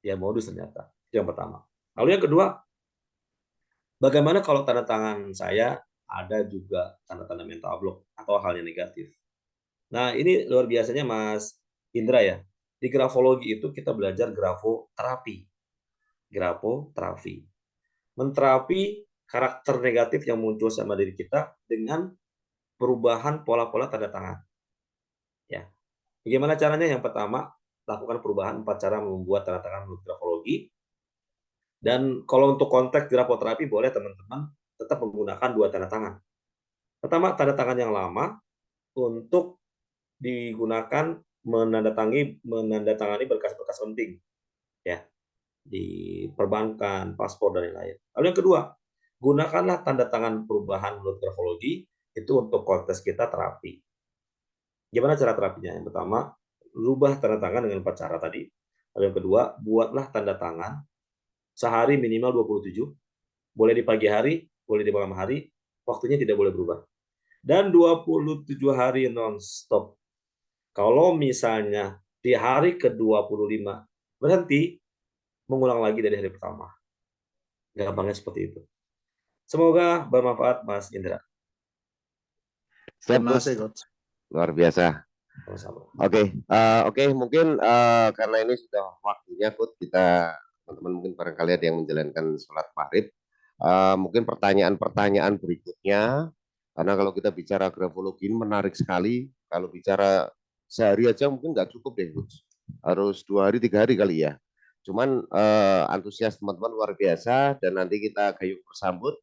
Dia modus ternyata. Itu yang pertama. Lalu yang kedua, bagaimana kalau tanda tangan saya ada juga tanda-tanda mental block atau hal yang negatif? Nah, ini luar biasanya Mas Indra ya. Di grafologi itu kita belajar grafoterapi. Grafoterapi. Menterapi karakter negatif yang muncul sama diri kita dengan perubahan pola-pola tanda tangan. Ya. Bagaimana caranya? Yang pertama, lakukan perubahan 4 cara membuat tanda tangan menurut grafologi. Dan kalau untuk konteks grafoterapi boleh teman-teman tetap menggunakan 2 tanda tangan. Pertama, tanda tangan yang lama untuk digunakan menandatangani berkas-berkas penting ya di perbankan, paspor dan lain-lain. Lalu yang kedua, gunakanlah tanda tangan perubahan menurut grafologi itu untuk konteks kita terapi. Gimana cara terapinya? Yang pertama, rubah tanda tangan dengan 4 cara tadi. Lalu yang kedua, buatlah tanda tangan sehari minimal 27, boleh di pagi hari, boleh di malam hari, waktunya tidak boleh berubah. Dan 27 hari non-stop. Kalau misalnya di hari ke-25 berhenti, mengulang lagi dari hari pertama. Gampangnya seperti itu. Semoga bermanfaat, Mas Indra. Terima kasih, Coach. Luar biasa. Oke, mungkin karena ini sudah waktunya, Coach, kita teman-teman mungkin barangkali ada yang menjalankan sholat maghrib. Mungkin pertanyaan-pertanyaan berikutnya, karena kalau kita bicara grafologi ini menarik sekali. Kalau bicara sehari aja mungkin nggak cukup deh, Coach. Harus 2 hari, 3 hari kali ya. Cuman antusias teman-teman luar biasa dan nanti kita gayung bersambut.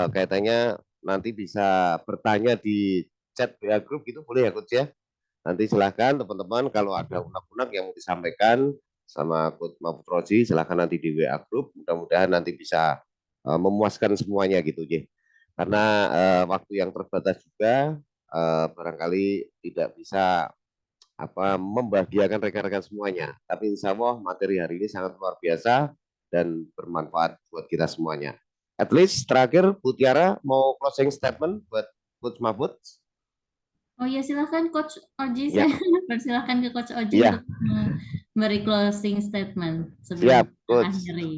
Kaitannya nanti bisa bertanya di chat WA Group gitu boleh ya, Coach ya. Nanti silahkan teman-teman kalau ada unek-unek yang mau disampaikan sama Coach Mahfud Rozi, silahkan nanti di WA Group. Mudah-mudahan nanti bisa memuaskan semuanya gitu ya. Karena waktu yang terbatas juga, barangkali tidak bisa membahagiakan rekan-rekan semuanya. Tapi insya Allah materi hari ini sangat luar biasa dan bermanfaat buat kita semuanya. At least terakhir Bu Tiara mau closing statement buat Coach Mahfud. Oh ya, silakan Coach Oji, Ya. saya persilahkan ke Coach Oji Ya. untuk memberi closing statement sebelum Siap, kita Coach. akhiri.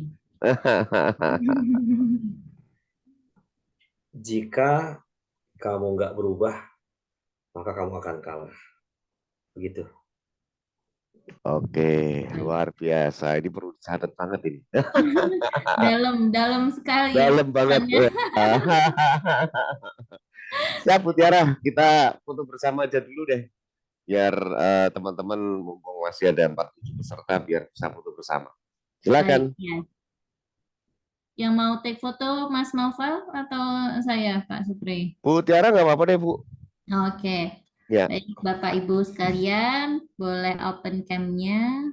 Jika kamu nggak berubah, maka kamu akan kalah. Begitu. Oke, luar biasa. Ini perlu dicatat banget ini. Dalam sekali ya Dalam banget. pesannya. Siap Bu Tiara, kita foto bersama aja dulu deh. Biar teman-teman mumpung masih ada 47 peserta biar bisa foto bersama. Silakan. Baik, ya. Yang mau take foto Mas Novel atau saya Pak Supri? Bu Tiara nggak apa-apa deh Bu. Oke. Ya. Baik, Bapak Ibu sekalian, boleh open cam-nya.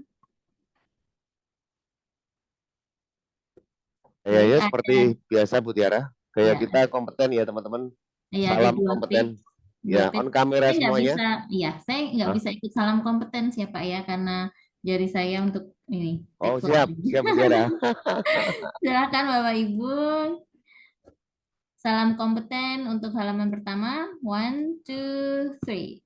Ya, Baik, seperti biasa Bu Tiara. Gaya Ya. kita kompeten ya teman-teman. Iya, ada Salam 2 kompeten. page. Ya, on kamera Saya nggak semuanya. bisa, iya, saya nggak bisa ikut salam kompeten ya Pak ya, karena jari saya untuk ini. Oh take siap, photo. siap Bu Tiara. Silakan Bapak Ibu. Salam kompeten untuk halaman pertama. 1, 2, 3.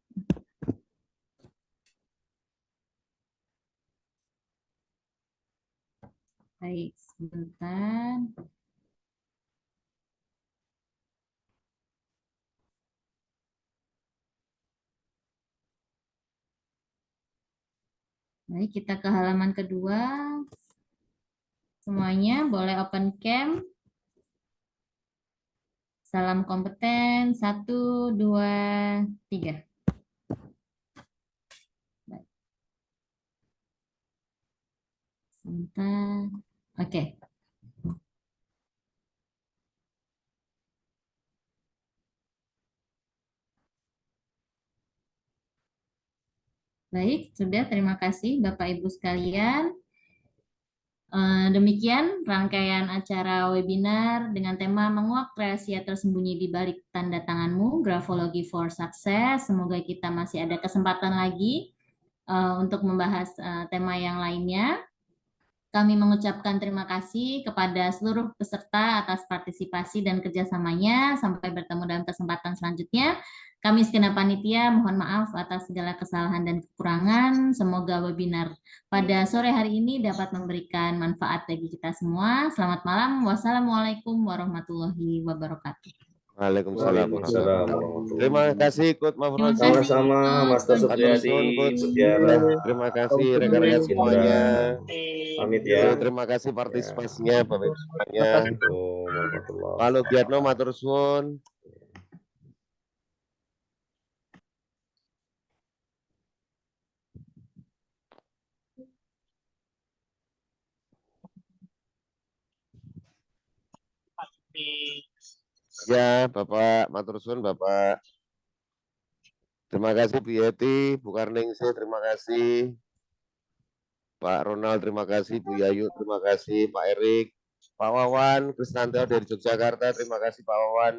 Baik, sebentar. Baik, kita ke halaman kedua. Semuanya boleh open cam. Salam kompeten. 1, 2, 3. Baik. Sebentar. Oke. Baik, sudah. Terima kasih Bapak Ibu sekalian. Demikian rangkaian acara webinar dengan tema menguak rahasia tersembunyi di balik tanda tanganmu, Grafologi for Success. Semoga kita masih ada kesempatan lagi untuk membahas tema yang lainnya. Kami mengucapkan terima kasih kepada seluruh peserta atas partisipasi dan kerjasamanya. Sampai bertemu dalam kesempatan selanjutnya. Kami segenap panitia mohon maaf atas segala kesalahan dan kekurangan. Semoga webinar pada sore hari ini dapat memberikan manfaat bagi kita semua. Selamat malam. Wassalamualaikum warahmatullahi wabarakatuh. Waalaikumsalam warahmatullahi wabarakatuh. Terima kasih Coach Mafrozi. Sama-sama Master Matur Supriyadi, suwun, Coach. Mutiara. Terima kasih rekan-rekan semuanya. Pamit ya. Terima kasih partisipasinya Bapak Ibu semuanya. Assalamualaikum warahmatullahi Pak Lugiatno matur suwun. Ya, Bapak matur suwun, Bapak. Terima kasih Bu Yeti, Bu Karningsih, terima kasih. Pak Ronald, terima kasih. Bu Yayu, terima kasih. Pak Erik, Pak Wawan, Krisnanto dari Yogyakarta, terima kasih Pak Wawan.